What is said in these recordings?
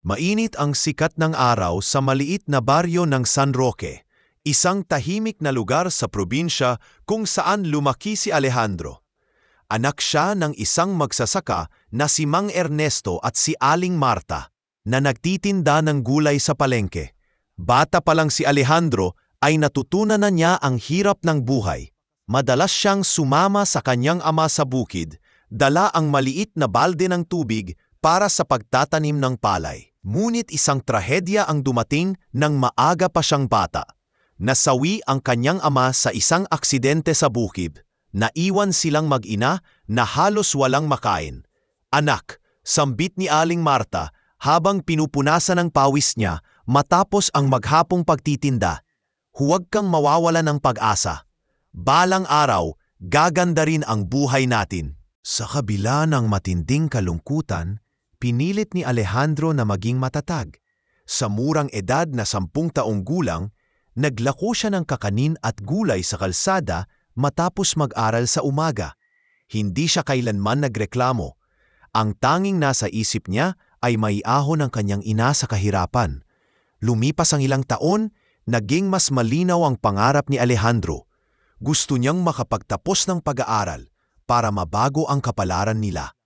Mainit ang sikat ng araw sa maliit na baryo ng San Roque, isang tahimik na lugar sa probinsya kung saan lumaki si Alejandro. Anak siya ng isang magsasaka na si Mang Ernesto at si Aling Marta, na nagtitinda ng gulay sa palengke. Bata pa lang si Alejandro ay natutunan na niya ang hirap ng buhay. Madalas siyang sumama sa kanyang ama sa bukid, dala ang maliit na balde ng tubig para sa pagtatanim ng palay. Ngunit isang trahedya ang dumating nang maaga pa siyang bata. Nasawi ang kanyang ama sa isang aksidente sa bukid. Naiwan silang mag-ina na halos walang makain. Anak, sambit ni Aling Marta habang pinupunasan ng pawis niya matapos ang maghapong pagtitinda. Huwag kang mawawala ng pag-asa. Balang araw, gaganda rin ang buhay natin. Sa kabila ng matinding kalungkutan, pinilit ni Alejandro na maging matatag. Sa murang edad na 10 taong gulang, naglako siya ng kakanin at gulay sa kalsada matapos mag-aral sa umaga. Hindi siya kailanman nagreklamo. Ang tanging nasa isip niya ay maiahon ang kanyang ina sa kahirapan. Lumipas ang ilang taon, naging mas malinaw ang pangarap ni Alejandro. Gusto niyang makapagtapos ng pag-aaral para mabago ang kapalaran nila.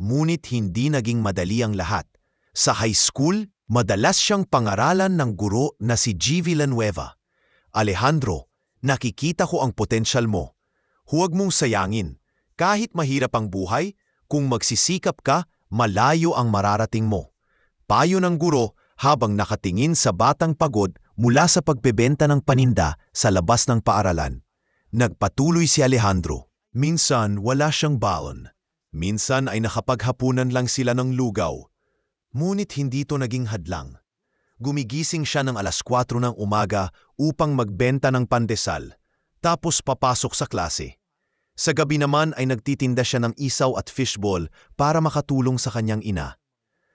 Ngunit hindi naging madali ang lahat. Sa high school, madalas siyang pangaralan ng guro na si G. Villanueva. Alejandro, nakikita ko ang potensyal mo. Huwag mong sayangin. Kahit mahirap ang buhay, kung magsisikap ka, malayo ang mararating mo. Payo ng guro habang nakatingin sa batang pagod mula sa pagbebenta ng paninda sa labas ng paaralan. Nagpatuloy si Alejandro. Minsan wala siyang baon. Minsan ay nakapaghapunan lang sila ng lugaw. Ngunit hindi ito naging hadlang. Gumigising siya ng 4:00 ng umaga upang magbenta ng pandesal, tapos papasok sa klase. Sa gabi naman ay nagtitinda siya ng isaw at fishball para makatulong sa kanyang ina.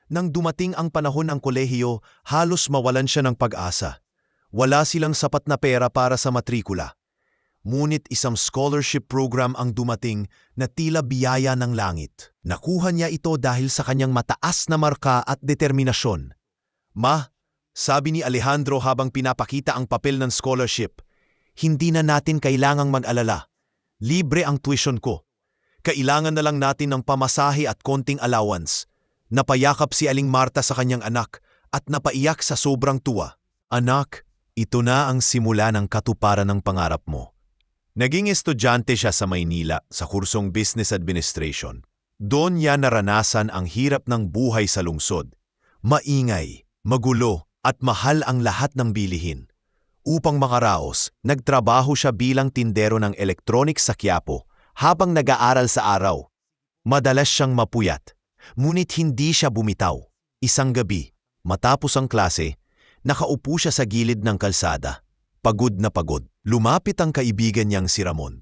Nang dumating ang panahon ng kolehiyo, halos mawalan siya ng pag-asa. Wala silang sapat na pera para sa matrikula. Ngunit isang scholarship program ang dumating na tila biyaya ng langit. Nakuha niya ito dahil sa kanyang mataas na marka at determinasyon. Ma, sabi ni Alejandro habang pinapakita ang papel ng scholarship, hindi na natin kailangang mag-alala. Libre ang tuition ko. Kailangan na lang natin ng pamasahe at konting allowance. Napayakap si Aling Marta sa kanyang anak at napaiyak sa sobrang tuwa. Anak, ito na ang simula ng katuparan ng pangarap mo. Naging estudyante siya sa Maynila sa kursong Business Administration. Doon niya naranasan ang hirap ng buhay sa lungsod. Maingay, magulo, at mahal ang lahat ng bilihin. Upang makaraos, nagtrabaho siya bilang tindero ng electronics sa Quiapo habang nag-aaral sa araw. Madalas siyang mapuyat, ngunit hindi siya bumitaw. Isang gabi, matapos ang klase, nakaupo siya sa gilid ng kalsada. Pagod na pagod. Lumapit ang kaibigan niyang si Ramon.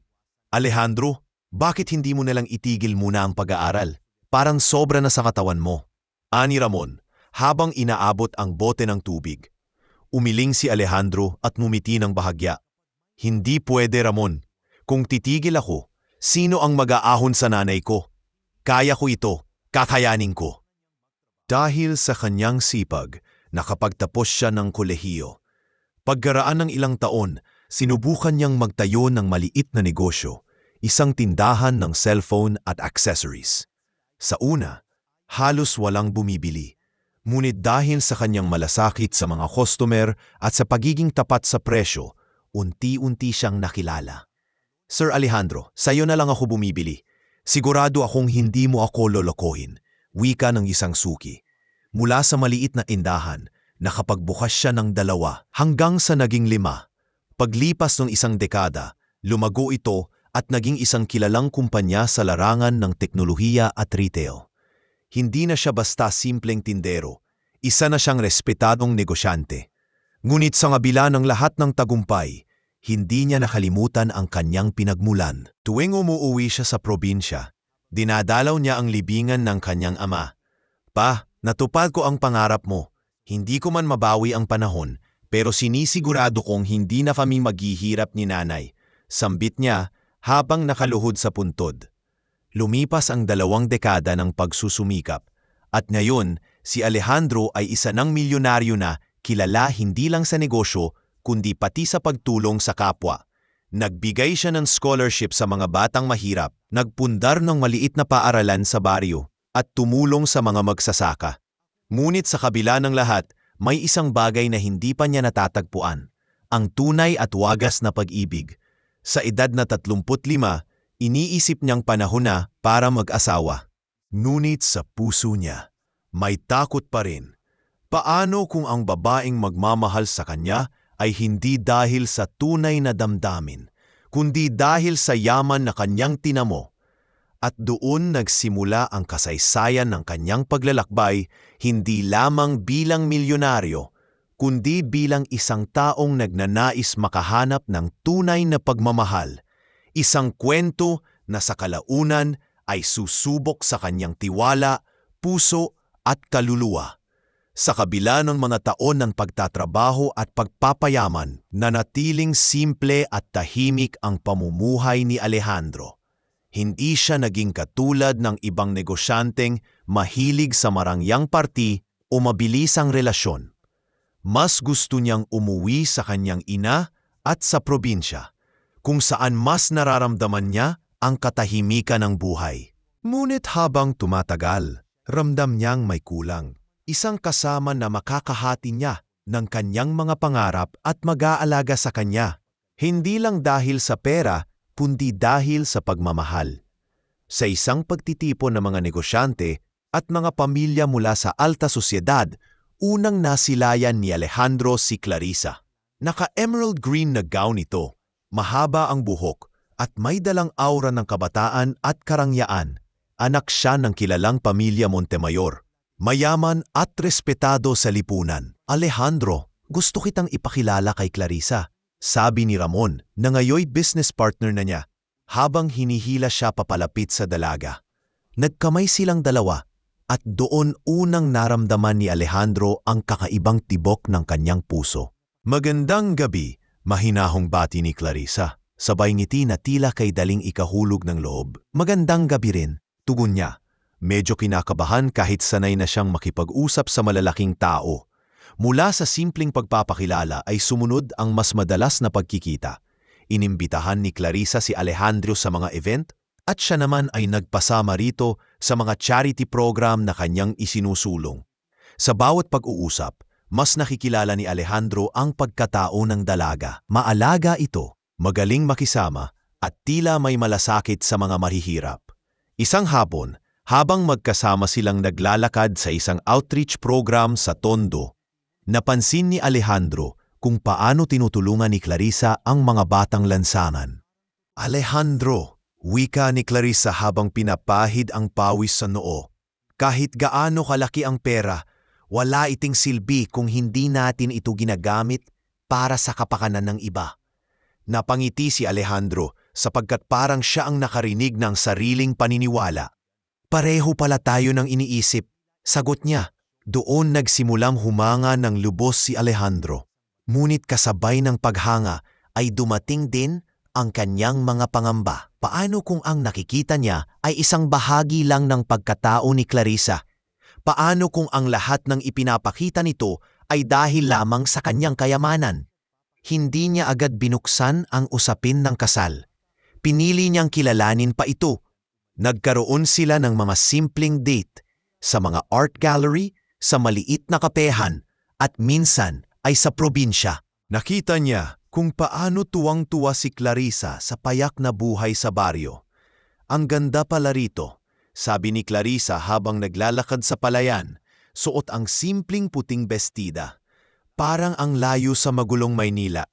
Alejandro, bakit hindi mo nalang itigil muna ang pag-aaral? Parang sobra na sa katawan mo. Ani Ramon, habang inaabot ang bote ng tubig. Umiling si Alejandro at ngumiti ng bahagya. Hindi pwede, Ramon. Kung titigil ako, sino ang mag-aahon sa nanay ko? Kaya ko ito, kakayanin ko. Dahil sa kanyang sipag, nakapagtapos siya ng kolehiyo. Pagkaraan ng ilang taon, sinubukan niyang magtayo ng maliit na negosyo, isang tindahan ng cellphone at accessories. Sa una, halos walang bumibili. Ngunit dahil sa kanyang malasakit sa mga customer at sa pagiging tapat sa presyo, unti-unti siyang nakilala. Sir Alejandro, sayo na lang ako bumibili. Sigurado akong hindi mo ako lolokohin, wika ng isang suki. Mula sa maliit na tindahan, nakapagbukas siya ng 2 hanggang sa naging 5. Paglipas ng isang dekada, lumago ito at naging isang kilalang kumpanya sa larangan ng teknolohiya at retail. Hindi na siya basta simpleng tindero, isa na siyang respetadong negosyante. Ngunit sa kabila ng lahat ng tagumpay, hindi niya nakalimutan ang kanyang pinagmulan. Tuwing umuuwi siya sa probinsya, dinadalaw niya ang libingan ng kanyang ama. Pa, natupad ko ang pangarap mo. Hindi ko man mabawi ang panahon, pero sinisigurado kong hindi na kami maghihirap ni nanay. Sambit niya habang nakaluhod sa puntod. Lumipas ang 2 dekada ng pagsusumikap, at ngayon Si Alejandro ay isa ng milyonaryo na kilala hindi lang sa negosyo kundi pati sa pagtulong sa kapwa. Nagbigay siya ng scholarship sa mga batang mahirap, nagpundar ng maliit na paaralan sa baryo, at tumulong sa mga magsasaka. Ngunit sa kabila ng lahat, may isang bagay na hindi pa niya natatagpuan, ang tunay at wagas na pag-ibig. Sa edad na 35, iniisip niyang panahon na para mag-asawa. Ngunit sa puso niya, may takot pa rin. Paano kung ang babaeng magmamahal sa kanya ay hindi dahil sa tunay na damdamin, kundi dahil sa yaman na kanyang tinamo? At doon nagsimula ang kasaysayan ng kanyang paglalakbay, hindi lamang bilang milyonaryo, kundi bilang isang taong nagnanais makahanap ng tunay na pagmamahal. Isang kwento na sa kalaunan ay susubok sa kanyang tiwala, puso at kaluluwa. Sa kabila ng mga taon ng pagtatrabaho at pagpapayaman, nanatiling simple at tahimik ang pamumuhay ni Alejandro. Hindi siya naging katulad ng ibang negosyanteng mahilig sa marangyang party o mabilisang relasyon. Mas gusto niyang umuwi sa kanyang ina at sa probinsya, kung saan mas nararamdaman niya ang katahimikan ng buhay. Ngunit habang tumatagal, ramdam niyang may kulang. Isang kasama na makakahati niya ng kanyang mga pangarap at mag-aalaga sa kanya. Hindi lang dahil sa pera, kundi dahil sa pagmamahal. Sa isang pagtitipon ng mga negosyante at mga pamilya mula sa alta sosyedad, unang nasilayan ni Alejandro si Clarissa. Naka-emerald green na gown ito, mahaba ang buhok at may dalang aura ng kabataan at karangyaan. Anak siya ng kilalang pamilya Montemayor. Mayaman at respetado sa lipunan. Alejandro, gusto kitang ipakilala kay Clarissa, sabi ni Ramon na ngayoy business partner na niya, habang hinihila siya papalapit sa dalaga. Nagkamay silang dalawa at doon unang naramdaman ni Alejandro ang kakaibang tibok ng kanyang puso. Magandang gabi, mahinahong bati ni Clarissa, sabay ngiti na tila kay daling ikahulog ng loob. Magandang gabi rin, tugon niya. Medyo kinakabahan kahit sanay na siyang makipag-usap sa malalaking tao. Mula sa simpleng pagpapakilala ay sumunod ang mas madalas na pagkikita. Inimbitahan ni Clarissa si Alejandro sa mga event at siya naman ay nagpasama rito sa mga charity program na kanyang isinusulong. Sa bawat pag-uusap, mas nakikilala ni Alejandro ang pagkatao ng dalaga. Maalaga ito, magaling makisama at tila may malasakit sa mga mahihirap. Isang hapon, habang magkasama silang naglalakad sa isang outreach program sa Tondo, napansin ni Alejandro kung paano tinutulungan ni Clarissa ang mga batang lansangan. Alejandro, wika ni Clarissa habang pinapahid ang pawis sa noo. Kahit gaano kalaki ang pera, wala iting silbi kung hindi natin ito ginagamit para sa kapakanan ng iba. Napangiti si Alejandro sapagkat parang siya ang nakarinig ng sariling paniniwala. Pareho pala tayo ng iniisip, sagot niya. Doon nagsimulang humanga ng lubos si Alejandro. Ngunit kasabay ng paghanga ay dumating din ang kanyang mga pangamba. Paano kung ang nakikita niya ay isang bahagi lang ng pagkatao ni Clarissa? Paano kung ang lahat ng ipinapakita nito ay dahil lamang sa kanyang kayamanan? Hindi niya agad binuksan ang usapin ng kasal. Pinili niyang kilalanin pa ito. Nagkaroon sila ng mga simpleng date sa mga art gallery, sa maliit na kapehan at minsan ay sa probinsya. Nakita niya kung paano tuwang-tuwa si Clarissa sa payak na buhay sa baryo. Ang ganda pala rito, sabi ni Clarissa habang naglalakad sa palayan, suot ang simpleng puting bestida. Parang ang layo sa magulong Maynila.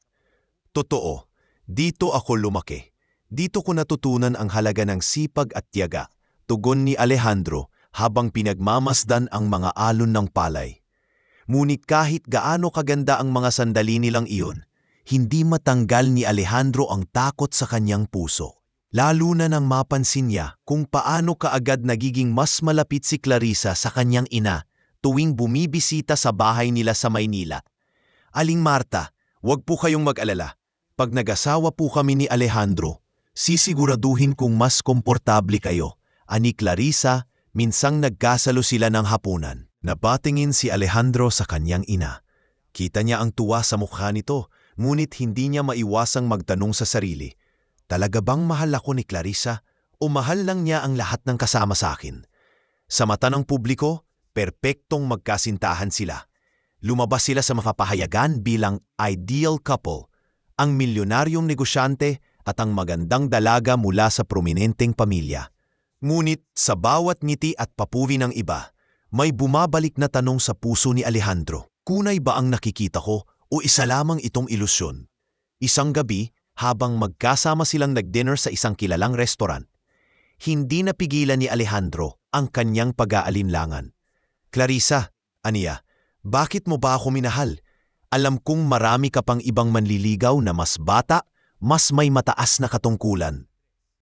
Totoo, dito ako lumaki. Dito ko natutunan ang halaga ng sipag at tiyaga, tugon ni Alejandro habang pinagmamasdan ang mga alon ng palay. Ngunit kahit gaano kaganda ang mga sandali nilang iyon, hindi matanggal ni Alejandro ang takot sa kanyang puso. Lalo na nang mapansin niya kung paano kaagad nagiging mas malapit si Clarissa sa kanyang ina tuwing bumibisita sa bahay nila sa Maynila. Aling Marta, huwag po kayong mag-alala. Pag nag-asawa po kami ni Alejandro, sisiguraduhin kung mas komportable kayo, ani Clarissa, minsang nagkasalo sila ng hapunan. Napatingin si Alejandro sa kanyang ina. Kita niya ang tuwa sa mukha nito, ngunit hindi niya maiwasang magtanong sa sarili, talaga bang mahal ako ni Clarissa o mahal lang niya ang lahat ng kasama sa akin? Sa mata ng publiko, perpektong magkasintahan sila. Lumabas sila sa mapapahayagan bilang ideal couple, ang milyonaryong negosyante at ang magandang dalaga mula sa prominenteng pamilya. Ngunit sa bawat ngiti at papuwi ng iba, may bumabalik na tanong sa puso ni Alejandro. Kunay ba ang nakikita ko o isa lamang itong ilusyon? Isang gabi, habang magkasama silang nag-dinner sa isang kilalang restaurant, hindi napigilan ni Alejandro ang kanyang pag-aalinlangan. Clarissa, aniya, bakit mo ba ako minahal? Alam kong marami ka pang ibang manliligaw na mas bata, mas may mataas na katungkulan.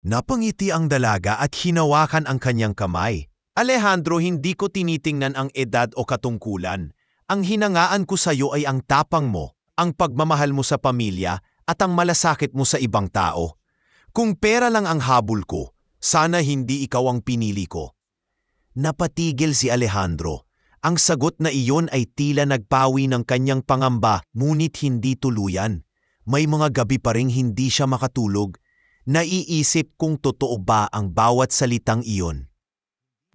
Napangiti ang dalaga at hinawakan ang kanyang kamay. Alejandro, hindi ko tinitingnan ang edad o katungkulan. Ang hinangaan ko sa iyo ay ang tapang mo, ang pagmamahal mo sa pamilya at ang malasakit mo sa ibang tao. Kung pera lang ang habol ko, sana hindi ikaw ang pinili ko. Napatigil si Alejandro. Ang sagot na iyon ay tila nagpawi ng kanyang pangamba, ngunit hindi tuluyan. May mga gabi pa ring hindi siya makatulog. Naiisip kung totoo ba ang bawat salitang iyon.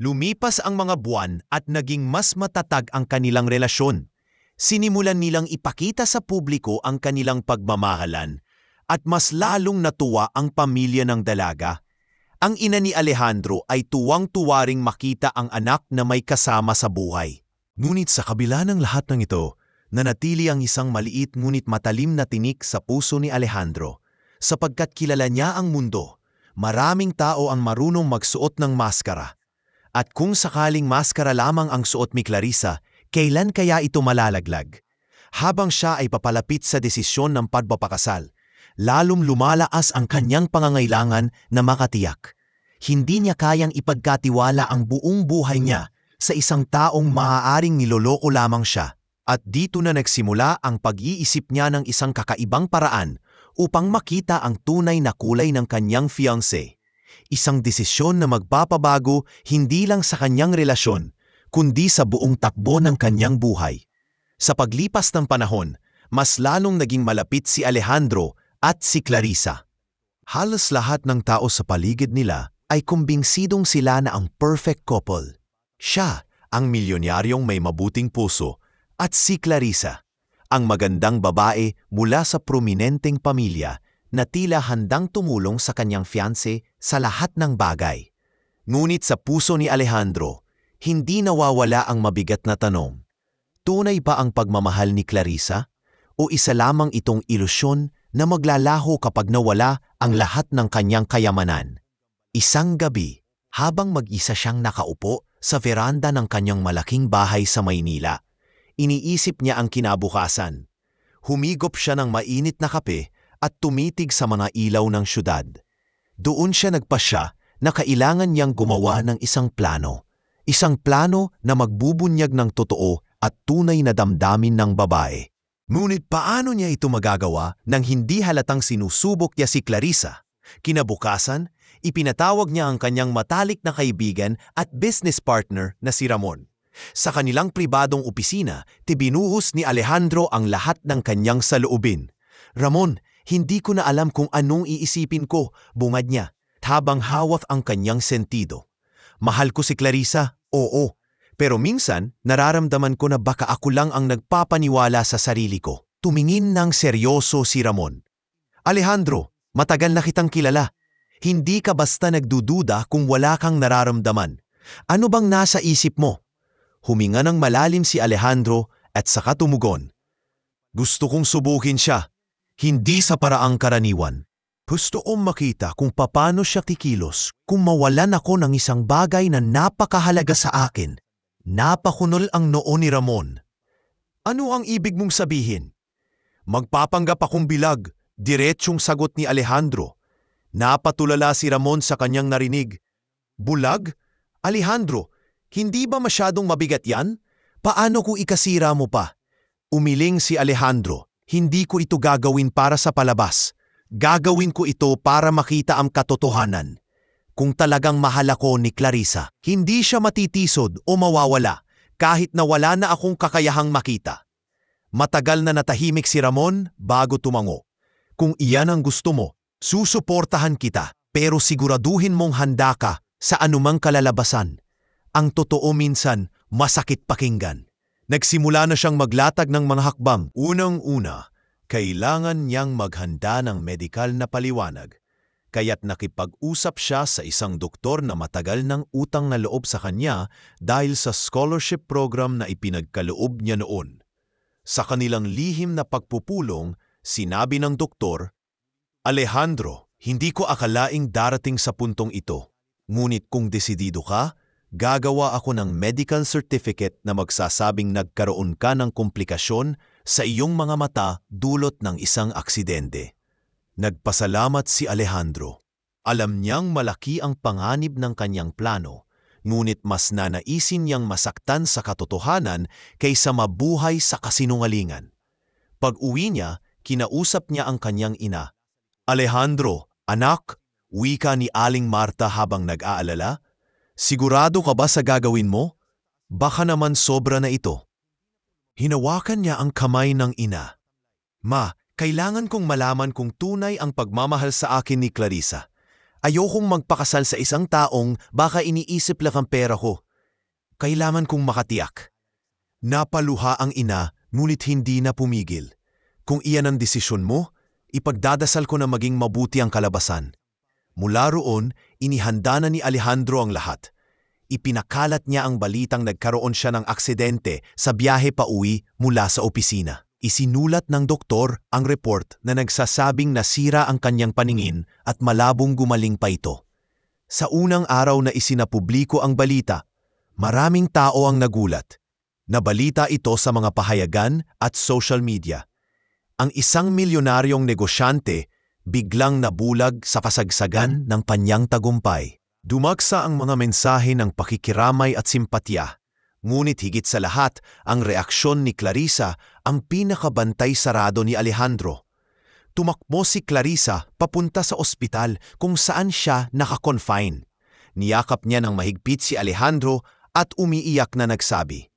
Lumipas ang mga buwan at naging mas matatag ang kanilang relasyon. Sinimulan nilang ipakita sa publiko ang kanilang pagmamahalan at mas lalong natuwa ang pamilya ng dalaga. Ang ina ni Alejandro ay tuwang-tuwa ring makita ang anak na may kasama sa buhay. Ngunit sa kabila ng lahat ng ito, nanatili ang isang maliit ngunit matalim na tinik sa puso ni Alejandro. Sapagkat kilala niya ang mundo, maraming tao ang marunong magsuot ng maskara. At kung sakaling maskara lamang ang suot ni Clarissa, kailan kaya ito malalaglag? Habang siya ay papalapit sa desisyon ng pagpapakasal, lalong lumalaas ang kanyang pangangailangan na makatiyak. Hindi niya kayang ipagkatiwala ang buong buhay niya sa isang taong maaaring niloloko lamang siya. At dito na nagsimula ang pag-iisip niya ng isang kakaibang paraan upang makita ang tunay na kulay ng kanyang fiancé. Isang desisyon na magpapabago hindi lang sa kanyang relasyon, kundi sa buong takbo ng kanyang buhay. Sa paglipas ng panahon, mas lalong naging malapit si Alejandro at si Clarissa. Halos lahat ng tao sa paligid nila ay kumbinsidong sila na ang perfect couple. Siya, ang milyonaryong may mabuting puso, at si Clarissa, ang magandang babae mula sa prominenteng pamilya na tila handang tumulong sa kanyang fiancé sa lahat ng bagay. Ngunit sa puso ni Alejandro, hindi nawawala ang mabigat na tanong. Tunay ba ang pagmamahal ni Clarissa? O isa lamang itong ilusyon na maglalaho kapag nawala ang lahat ng kanyang kayamanan? Isang gabi, habang mag-isa siyang nakaupo sa veranda ng kanyang malaking bahay sa Maynila, iniisip niya ang kinabukasan. Humigop siya ng mainit na kape at tumitig sa mga ilaw ng syudad. Doon siya nagpasya na kailangan niyang gumawa ng isang plano. Isang plano na magbubunyag ng totoo at tunay na damdamin ng babae. Ngunit paano niya ito magagawa nang hindi halatang sinusubok niya si Clarissa? Kinabukasan, ipinatawag niya ang kanyang matalik na kaibigan at business partner na si Ramon. Sa kanilang pribadong opisina, tibinuhos ni Alejandro ang lahat ng kanyang saloobin. Ramon, hindi ko na alam kung anong iisipin ko, bungad niya, habang hawak ang kanyang sentido. Mahal ko si Clarissa, oo, pero minsan nararamdaman ko na baka ako lang ang nagpapaniwala sa sarili ko. Tumingin ng seryoso si Ramon. Alejandro, matagal na kitang kilala. Hindi ka basta nagdududa kung wala kang nararamdaman. Ano bang nasa isip mo? Huminga ng malalim si Alejandro at saka tumugon. Gusto kong subukin siya. Hindi sa paraang karaniwan. Gusto kong makita kung paano siya kikilos kung mawalan ako ng isang bagay na napakahalaga sa akin. Napakunol ang noo ni Ramon. Ano ang ibig mong sabihin? Magpapanggap akong bilag, diretsyong sagot ni Alejandro. Napatulala si Ramon sa kanyang narinig. Bulag? Alejandro, hindi ba masyadong mabigat yan? Paano kung ikasira mo pa? Umiling si Alejandro. Hindi ko ito gagawin para sa palabas. Gagawin ko ito para makita ang katotohanan. Kung talagang mahal ako ni Clarissa, hindi siya matitisod o mawawala kahit na wala na akong kakayahang makita. Matagal na natahimik si Ramon bago tumango. Kung iyan ang gusto mo, susuportahan kita, pero siguraduhin mong handa ka sa anumang kalalabasan. Ang totoo minsan, masakit pakinggan. Nagsimula na siyang maglatag ng mga hakbang. Unang-una, kailangan niyang maghanda ng medikal na paliwanag. Kaya't nakipag-usap siya sa isang doktor na matagal ng utang na loob sa kanya dahil sa scholarship program na ipinagkaloob niya noon. Sa kanilang lihim na pagpupulong, sinabi ng doktor, "Alejandro, hindi ko akalaing darating sa puntong ito. Ngunit kung desidido ka, gagawa ako ng medical certificate na magsasabing nagkaroon ka ng komplikasyon sa iyong mga mata dulot ng isang aksidente." Nagpasalamat si Alejandro. Alam niyang malaki ang panganib ng kanyang plano, ngunit mas nanaisin niyang masaktan sa katotohanan kaysa mabuhay sa kasinungalingan. Pag-uwi niya, kinausap niya ang kanyang ina. "Alejandro, anak," wika ni Aling Marta habang nag-aalala, "sigurado ka ba sa gagawin mo? Baka naman sobra na ito." Hinawakan niya ang kamay ng ina. "Ma, kailangan kong malaman kung tunay ang pagmamahal sa akin ni Clarissa. Ayokong magpakasal sa isang taong baka iniisip lang ang pera ko. Kailangan kong makatiyak." Napaluha ang ina, ngunit hindi na pumigil. "Kung iyan ang desisyon mo, ipagdadasal ko na maging mabuti ang kalabasan." Mula roon, inihanda na ni Alejandro ang lahat. Ipinakalat niya ang balitang nagkaroon siya ng aksidente sa biyahe pauwi mula sa opisina. Isinulat ng doktor ang report na nagsasabing nasira ang kanyang paningin at malabong gumaling pa ito. Sa unang araw na isinapubliko ang balita, maraming tao ang nagulat. Nabalita ito sa mga pahayagan at social media. Ang isang milyonaryong negosyante biglang nabulag sa kasagsagan ng kanyang tagumpay. Dumaksa ang mga mensahe ng pakikiramay at simpatya. Ngunit higit sa lahat, ang reaksyon ni Clarissa ang pinakabantay sarado ni Alejandro. Tumakbo si Clarissa papunta sa ospital kung saan siya naka-confine. Niyakap niya ng mahigpit si Alejandro at umiiyak na nagsabi,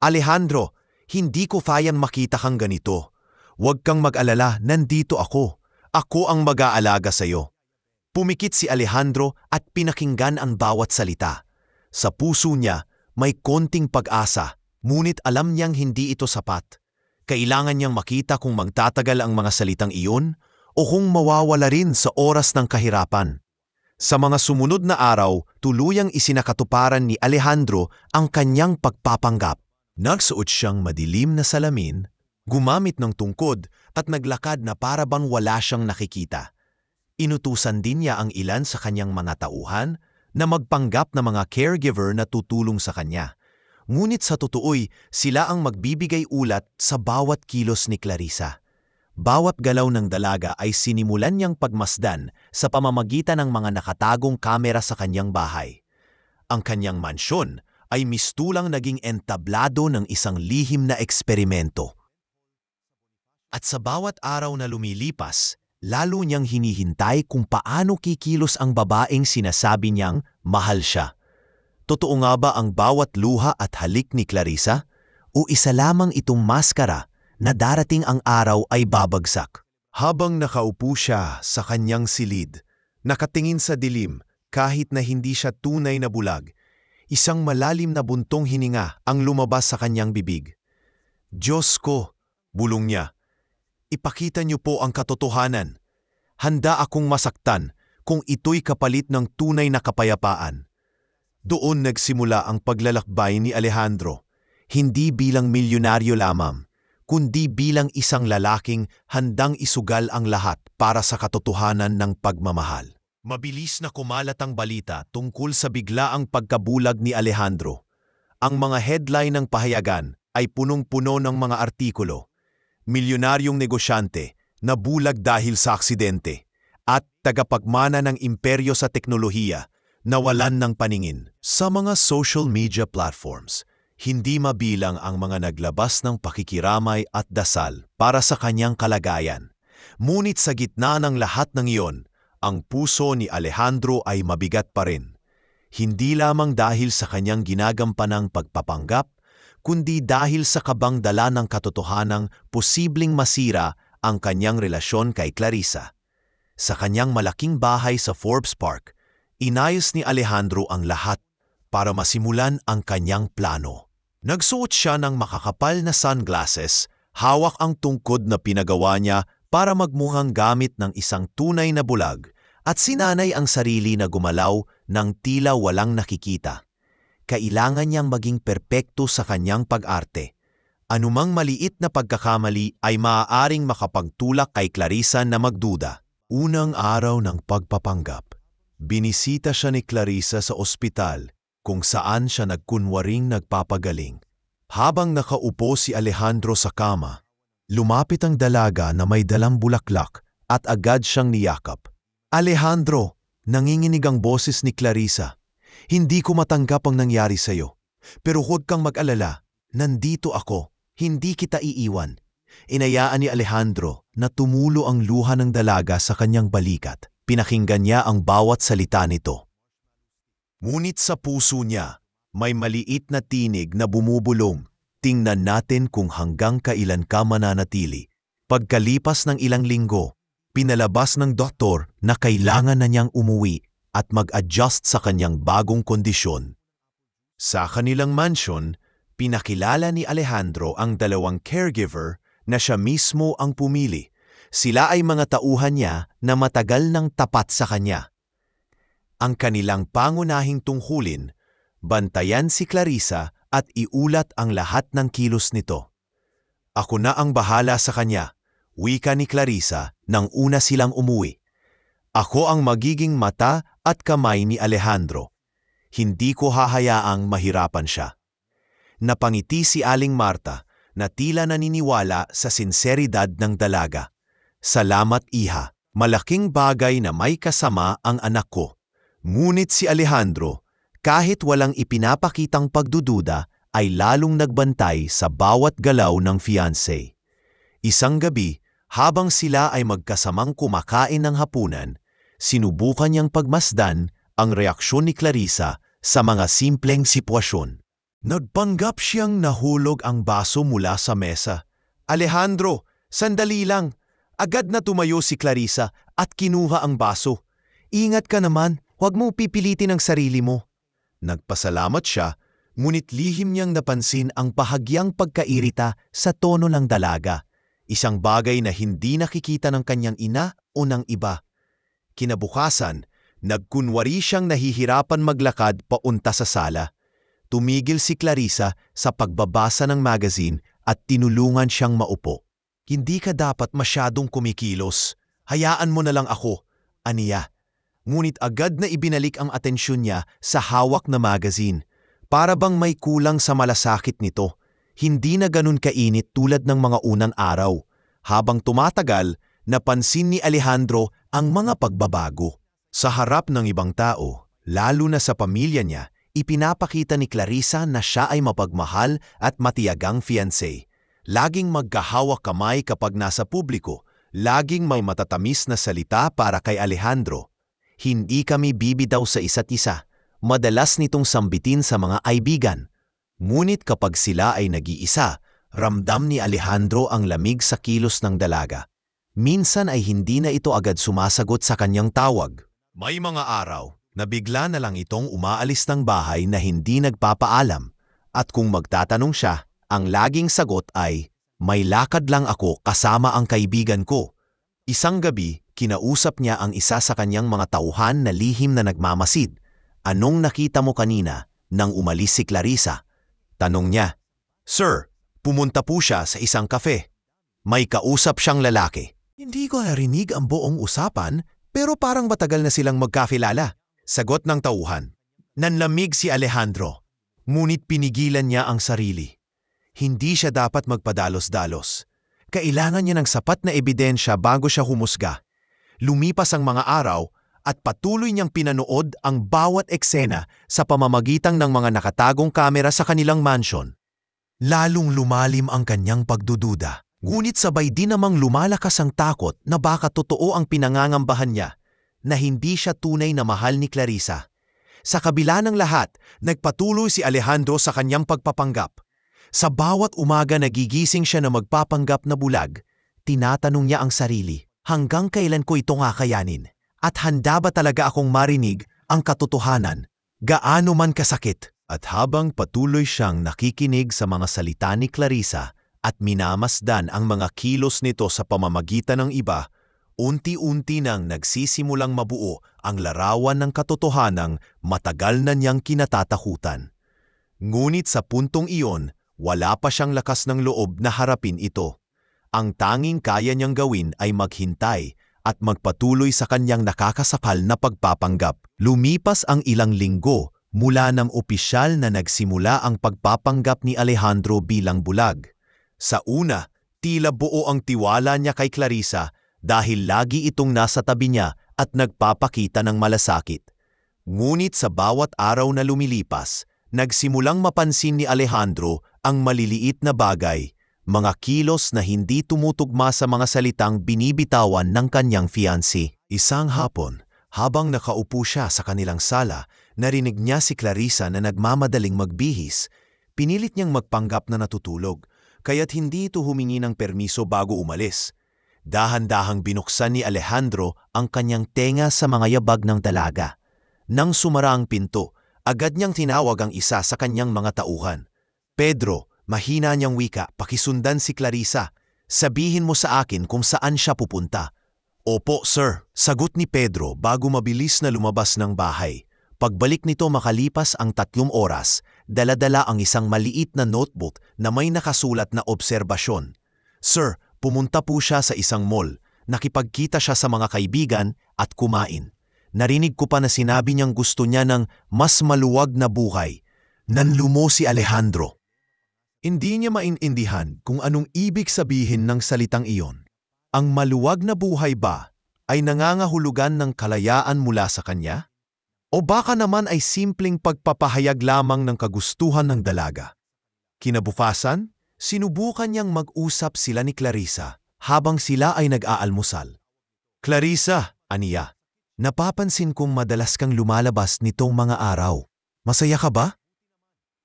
"Alejandro, hindi ko kayang makita kang ganito. Huwag kang mag-alala, nandito ako. Ako ang mag-aalaga sa iyo." Pumikit si Alejandro at pinakinggan ang bawat salita. Sa puso niya, may konting pag-asa, ngunit alam niyang hindi ito sapat. Kailangan niyang makita kung magtatagal ang mga salitang iyon o kung mawawala rin sa oras ng kahirapan. Sa mga sumunod na araw, tuluyang isinakatuparan ni Alejandro ang kanyang pagpapanggap. Nagsuot siyang madilim na salamin, gumamit ng tungkod at naglakad na para bang wala siyang nakikita. Inutusan din niya ang ilan sa kanyang mga tauhan na magpanggap na mga caregiver na tutulong sa kanya. Ngunit sa totoo'y sila ang magbibigay ulat sa bawat kilos ni Clarissa. Bawat galaw ng dalaga ay sinimulan niyang pagmasdan sa pamamagitan ng mga nakatagong kamera sa kanyang bahay. Ang kanyang mansyon ay mistulang naging entablado ng isang lihim na eksperimento. At sa bawat araw na lumilipas, lalo niyang hinihintay kung paano kikilos ang babaeng sinasabi niyang mahal siya. Totoo nga ba ang bawat luha at halik ni Clarissa? O isa lamang itong maskara na darating ang araw ay babagsak? Habang nakaupo siya sa kanyang silid, nakatingin sa dilim kahit na hindi siya tunay na bulag, isang malalim na buntong hininga ang lumabas sa kanyang bibig. "Diyos ko," bulong niya, "ipakita niyo po ang katotohanan. Handa akong masaktan kung ito'y kapalit ng tunay na kapayapaan." Doon nagsimula ang paglalakbay ni Alejandro, hindi bilang milyonaryo lamang, kundi bilang isang lalaking handang isugal ang lahat para sa katotohanan ng pagmamahal. Mabilis na kumalat ang balita tungkol sa biglaang pagkabulag ni Alejandro. Ang mga headline ng pahayagan ay punong-puno ng mga artikulo. Milyonaryong negosyante, nabulag dahil sa aksidente, at tagapagmana ng imperyo sa teknolohiya, nawalan ng paningin. Sa mga social media platforms, hindi mabilang ang mga naglabas ng pakikiramay at dasal para sa kanyang kalagayan. Ngunit sa gitna ng lahat ng iyon, ang puso ni Alejandro ay mabigat pa rin. Hindi lamang dahil sa kanyang ginagampanang pagpapanggap, kundi dahil sa kabang dala ng katotohanang posibleng masira ang kanyang relasyon kay Clarissa. Sa kanyang malaking bahay sa Forbes Park, inayos ni Alejandro ang lahat para masimulan ang kanyang plano. Nagsuot siya ng makakapal na sunglasses, hawak ang tungkod na pinagawa niya para magmukhang gamit ng isang tunay na bulag, at sinanay ang sarili na gumalaw ng tila walang nakikita. Kailangan niyang maging perpekto sa kanyang pag-arte. Anumang maliit na pagkakamali ay maaaring makapagtulak kay Clarissa na magduda. Unang araw ng pagpapanggap, binisita siya ni Clarissa sa ospital kung saan siya nagkunwaring nagpapagaling. Habang nakaupo si Alejandro sa kama, lumapit ang dalaga na may dalang bulaklak at agad siyang niyakap. Alejandro, nanginginig ang boses ni Clarissa. Hindi ko matanggap ang nangyari sa'yo. Pero huwag kang mag-alala. Nandito ako. Hindi kita iiwan. Inayaan ni Alejandro na tumulo ang luha ng dalaga sa kanyang balikat. Pinakinggan niya ang bawat salita nito. Ngunit sa puso niya, may maliit na tinig na bumubulong. Tingnan natin kung hanggang kailan ka mananatili. Pagkalipas ng ilang linggo, pinalabas ng doktor na kailangan na niyang umuwi at mag-adjust sa kanyang bagong kondisyon. Sa kanilang mansion, pinakilala ni Alejandro ang dalawang caregiver na siya mismo ang pumili. Sila ay mga tauhan niya na matagal nang tapat sa kanya. Ang kanilang pangunahing tungkulin, bantayan si Clarissa at iulat ang lahat ng kilos nito. Ako na ang bahala sa kanya, wika ni Clarissa nang una silang umuwi. Ako ang magiging mata at kamay ni Alejandro. Hindi ko hahayaang mahirapan siya. Napangiti si Aling Marta na tila naniniwala sa sinseridad ng dalaga. Salamat iha, malaking bagay na may kasama ang anak ko. Ngunit si Alejandro, kahit walang ipinapakitang pagdududa, ay lalong nagbantay sa bawat galaw ng fiancé. Isang gabi, habang sila ay magkasamang kumakain ng hapunan, sinubukan niyang pagmasdan ang reaksyon ni Clarissa sa mga simpleng sitwasyon. Nagpanggap siyang nahulog ang baso mula sa mesa. Alejandro, sandali lang. Agad na tumayo si Clarissa at kinuha ang baso. Ingat ka naman, huwag mo pipilitin ang sarili mo. Nagpasalamat siya, ngunit lihim niyang napansin ang bahagyang pagkairita sa tono ng dalaga. Isang bagay na hindi nakikita ng kanyang ina o ng iba. Kinabukasan, nagkunwari siyang nahihirapan maglakad paunta sa sala. Tumigil si Clarissa sa pagbabasa ng magazine at tinulungan siyang maupo. Hindi ka dapat masyadong kumikilos. Hayaan mo na lang ako, aniya. Ngunit agad na ibinalik ang atensyon niya sa hawak na magazine. Para bang may kulang sa malasakit nito. Hindi na ganun kainit tulad ng mga unang araw. Habang tumatagal, napansin ni Alejandro ang mga pagbabago. Sa harap ng ibang tao, lalo na sa pamilya niya, ipinapakita ni Clarissa na siya ay mapagmahal at matiyagang fiancé. Laging magkahawak kamay kapag nasa publiko, laging may matatamis na salita para kay Alejandro. Hindi kami bibitaw sa isa't isa. Madalas nitong sambitin sa mga kaibigan. Ngunit kapag sila ay nag-iisa, ramdam ni Alejandro ang lamig sa kilos ng dalaga. Minsan ay hindi na ito agad sumasagot sa kanyang tawag. May mga araw na bigla na lang itong umaalis ng bahay na hindi nagpapaalam. At kung magtatanong siya, ang laging sagot ay, may lakad lang ako kasama ang kaibigan ko. Isang gabi, kinausap niya ang isa sa kanyang mga tauhan na lihim na nagmamasid. Anong nakita mo kanina nang umalis si Clarissa? Tanong niya. Sir, pumunta po siya sa isang kafe. May kausap siyang lalaki. Hindi ko narinig ang buong usapan, pero parang matagal na silang magkakilala. Sagot ng tauhan. Nanlamig si Alejandro, ngunit pinigilan niya ang sarili. Hindi siya dapat magpadalos-dalos. Kailangan niya ng sapat na ebidensya bago siya humusga. Lumipas ang mga araw at patuloy niyang pinanood ang bawat eksena sa pamamagitan ng mga nakatagong kamera sa kanilang mansion. Lalong lumalim ang kanyang pagdududa, ngunit sabay din namang lumalakas ang takot na baka totoo ang pinangangambahan niya na hindi siya tunay na mahal ni Clarissa. Sa kabila ng lahat, nagpatuloy si Alejandro sa kanyang pagpapanggap. Sa bawat umaga nagigising siya na magpapanggap na bulag, tinatanong niya ang sarili, hanggang kailan ko ito kakayanin? At handa ba talaga akong marinig ang katotohanan, gaano man kasakit? At habang patuloy siyang nakikinig sa mga salita ni Clarissa at minamasdan ang mga kilos nito sa pamamagitan ng iba, unti-unti nang nagsisimulang mabuo ang larawan ng katotohanang matagal na niyang kinatatakutan. Ngunit sa puntong iyon, wala pa siyang lakas ng loob na harapin ito. Ang tanging kaya niyang gawin ay maghintay at magpatuloy sa kanyang nakakasakal na pagpapanggap. Lumipas ang ilang linggo mula nang opisyal na nagsimula ang pagpapanggap ni Alejandro bilang bulag. Sa una, tila buo ang tiwala niya kay Clarissa dahil lagi itong nasa tabi niya at nagpapakita ng malasakit. Ngunit sa bawat araw na lumilipas, nagsimulang mapansin ni Alejandro ang maliliit na bagay, mga kilos na hindi tumutugma sa mga salitang binibitawan ng kanyang fiancé. Isang hapon, habang nakaupo siya sa kanilang sala, narinig niya si Clarissa na nagmamadaling magbihis. Pinilit niyang magpanggap na natutulog, kaya't hindi ito humingi ng permiso bago umalis. Dahan-dahang binuksan ni Alejandro ang kanyang tenga sa mga yabag ng dalaga. Nang sumara ang pinto, agad niyang tinawag ang isa sa kanyang mga tauhan. Pedro, mahina niyang wika, pakisundan si Clarissa. Sabihin mo sa akin kung saan siya pupunta. Opo, sir, sagot ni Pedro bago mabilis na lumabas ng bahay. Pagbalik nito makalipas ang 3 oras, dala-dala ang isang maliit na notebook na may nakasulat na obserbasyon. Sir, pumunta po siya sa isang mall, nakipagkita siya sa mga kaibigan at kumain. Narinig ko pa na sinabi niyang gusto niya ng mas maluwag na buhay. Nanlumo si Alejandro. Hindi niya maintindihan kung anong ibig sabihin ng salitang iyon. Ang maluwag na buhay ba ay nangangahulugan ng kalayaan mula sa kanya? O baka naman ay simpleng pagpapahayag lamang ng kagustuhan ng dalaga? Kinabukasan, sinubukan niyang mag-usap sila ni Clarissa habang sila ay nag-aalmusal. Clarissa, aniya, napapansin kong madalas kang lumalabas nitong mga araw. Masaya ka ba?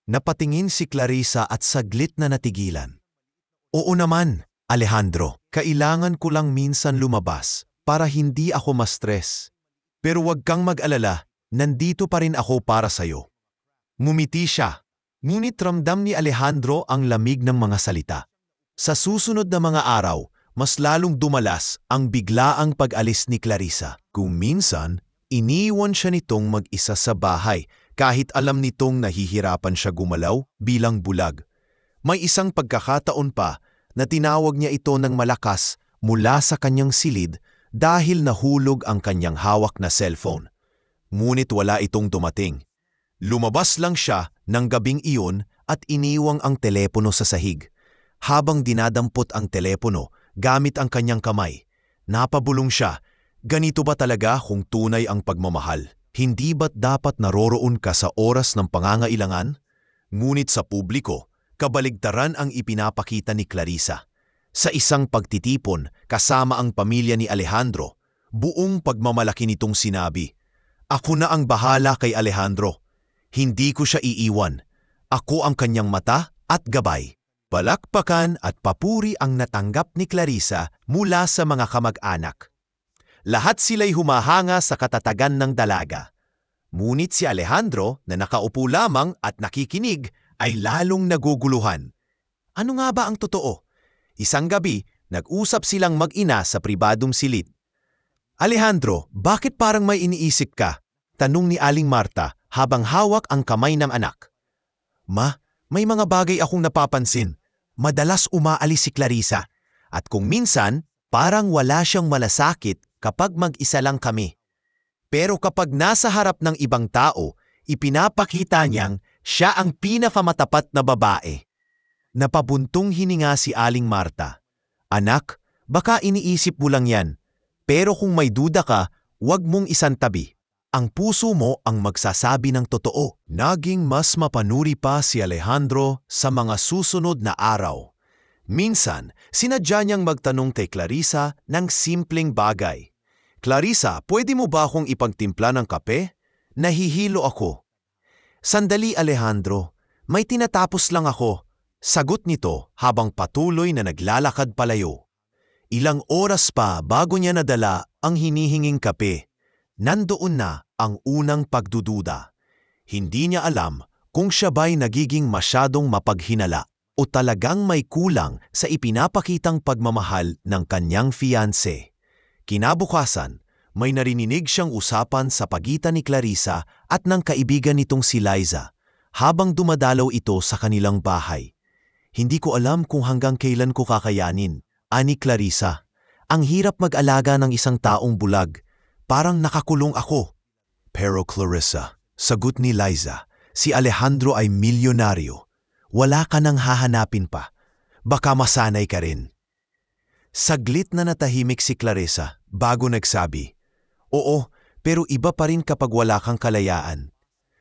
Napatingin si Clarissa at saglit na natigilan. Oo naman, Alejandro, kailangan ko lang minsan lumabas para hindi ako ma-stress. Pero huwag kang mag-alala, nandito pa rin ako para sa'yo. Ngumiti siya, ngunit ramdam ni Alejandro ang lamig ng mga salita. Sa susunod na mga araw, mas lalong dumalas ang biglaang pag-alis ni Clarissa. Kung minsan, iniiwan siya nitong mag-isa sa bahay kahit alam nitong nahihirapan siya gumalaw bilang bulag. May isang pagkakataon pa na tinawag niya ito ng malakas mula sa kanyang silid dahil nahulog ang kanyang hawak na cellphone. Ngunit wala itong dumating. Lumabas lang siya ng gabing iyon at iniwang ang telepono sa sahig. Habang dinadampot ang telepono gamit ang kanyang kamay, napabulong siya. Ganito ba talaga kung tunay ang pagmamahal? Hindi ba't dapat naroroon ka sa oras ng pangangailangan? Ngunit sa publiko, kabaligtaran ang ipinapakita ni Clarissa. Sa isang pagtitipon kasama ang pamilya ni Alejandro, buong pagmamalaki nitong sinabi, "Ako na ang bahala kay Alejandro. Hindi ko siya iiwan. Ako ang kanyang mata at gabay." Palakpakan at papuri ang natanggap ni Clarissa mula sa mga kamag-anak. Lahat sila'y humahanga sa katatagan ng dalaga. Ngunit si Alejandro na nakaupo lamang at nakikinig ay lalong naguguluhan. Ano nga ba ang totoo? Isang gabi, nag-usap silang mag-ina sa pribadong silid. Alejandro, bakit parang may iniisip ka? Tanong ni Aling Marta habang hawak ang kamay ng anak. Ma, may mga bagay akong napapansin. Madalas umaalis si Clarissa at kung minsan parang wala siyang malasakit kapag mag-isa lang kami. Pero kapag nasa harap ng ibang tao, ipinapakita niyang siya ang pinakamatapat na babae. Napabuntong hininga si Aling Marta. Anak, baka iniisip mo lang yan. Pero kung may duda ka, huwag mong isantabi. Ang puso mo ang magsasabi ng totoo. Naging mas mapanuri pa si Alejandro sa mga susunod na araw. Minsan, sinadya niyang magtanong kay Clarissa ng simpleng bagay. Clarissa, pwede mo ba akong ipagtimpla ng kape? Nahihilo ako. Sandali Alejandro, may tinatapos lang ako. Sagot nito habang patuloy na naglalakad palayo. Ilang oras pa bago niya nadala ang hinihinging kape. Nandoon na ang unang pagdududa. Hindi niya alam kung siya ba'y nagiging masyadong mapaghinala o talagang may kulang sa ipinapakitang pagmamahal ng kanyang fiancé. Kinabukasan, may narinig siyang usapan sa pagitan ni Clarissa at ng kaibigan nitong si Liza habang dumadalaw ito sa kanilang bahay. Hindi ko alam kung hanggang kailan ko kakayanin, ani Clarissa. Ang hirap mag-alaga ng isang taong bulag. Parang nakakulong ako. Pero Clarissa, sagot ni Liza, si Alejandro ay milyonaryo. Wala ka nang hahanapin pa. Baka masanay ka rin. Saglit na natahimik si Clarissa bago nagsabi, "Oo, pero iba pa rin kapag wala kang kalayaan."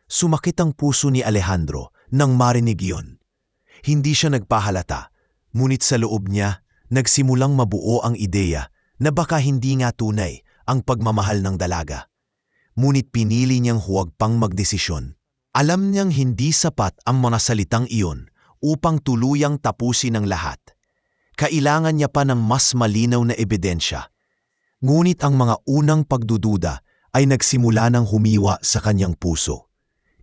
Sumakit ang puso ni Alejandro nang marinig iyon. Hindi siya nagpahalata, ngunit sa loob niya, nagsimulang mabuo ang ideya na baka hindi nga tunay ang pagmamahal ng dalaga. Ngunit pinili niyang huwag pang magdesisyon. Alam niyang hindi sapat ang mga salitang iyon upang tuluyang tapusin ang lahat. Kailangan niya pa ng mas malinaw na ebidensya. Ngunit ang mga unang pagdududa ay nagsimula ng humiwa sa kanyang puso.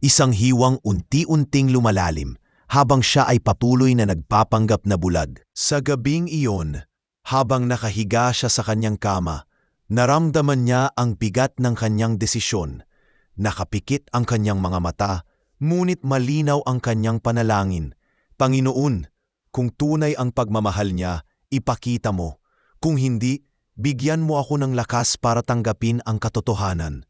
Isang hiwang unti-unting lumalalim habang siya ay patuloy na nagpapanggap na bulag. Sa gabing iyon, habang nakahiga siya sa kanyang kama, naramdaman niya ang bigat ng kanyang desisyon. Nakapikit ang kanyang mga mata, ngunit malinaw ang kanyang panalangin. Panginoon, kung tunay ang pagmamahal niya, ipakita mo. Kung hindi, bigyan mo ako ng lakas para tanggapin ang katotohanan.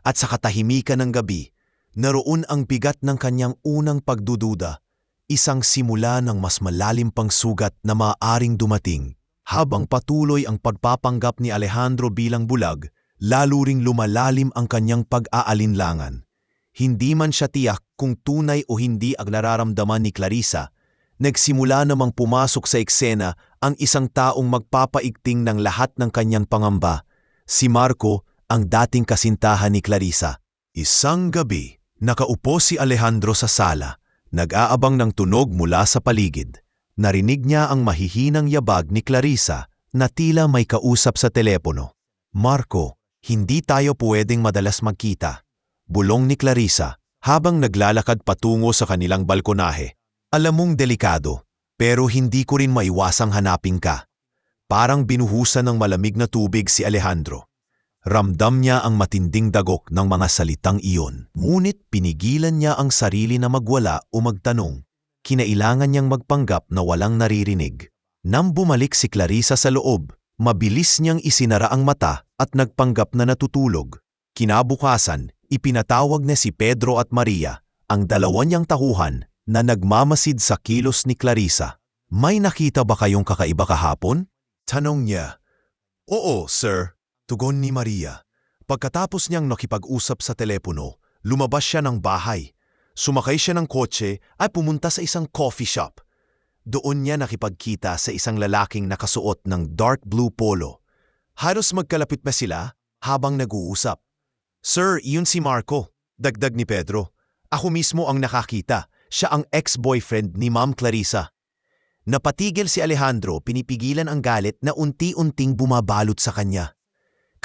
At sa katahimikan ng gabi, naroon ang bigat ng kanyang unang pagdududa, isang simula ng mas malalim pang sugat na maaaring dumating. Habang patuloy ang pagpapanggap ni Alejandro bilang bulag, lalo ring lumalalim ang kanyang pag-aalinlangan. Hindi man siya tiyak kung tunay o hindi ang nararamdaman ni Clarissa, nagsimula namang pumasok sa eksena ang isang taong magpapaigting ng lahat ng kanyang pangamba, si Marco, ang dating kasintahan ni Clarissa. Isang gabi, nakaupo si Alejandro sa sala, nag-aabang ng tunog mula sa paligid. Narinig niya ang mahihinang yabag ni Clarissa na tila may kausap sa telepono. "Marco, hindi tayo pwedeng madalas magkita," bulong ni Clarissa habang naglalakad patungo sa kanilang balkonahe. "Alam mong delikado, pero hindi ko rin maiwasang hanapin ka." Parang binuhusan ng malamig na tubig si Alejandro. Ramdam niya ang matinding dagok ng mga salitang iyon. Ngunit pinigilan niya ang sarili na magwala o magtanong. Kinailangan niyang magpanggap na walang naririnig. Nang bumalik si Clarissa sa loob, mabilis niyang isinara ang mata at nagpanggap na natutulog. Kinabukasan, ipinatawag na si Pedro at Maria, ang dalawa niyang tauhan, na nagmamasid sa kilos ni Clarissa. "May nakita ba kayong kakaiba kahapon?" tanong niya. "Oo, sir," tugon ni Maria. Pagkatapos niyang nakipag-usap sa telepono, lumabas siya ng bahay. Sumakay siya ng kotse at pumunta sa isang coffee shop. Doon niya nakipagkita sa isang lalaking nakasuot ng dark blue polo. Halos magkalapit na sila habang nag-uusap. "Sir, iyon si Marco," dagdag ni Pedro. "Ako mismo ang nakakita. Siya ang ex-boyfriend ni Ma'am Clarissa." Napatigil si Alejandro, pinipigilan ang galit na unti-unting bumabalot sa kanya.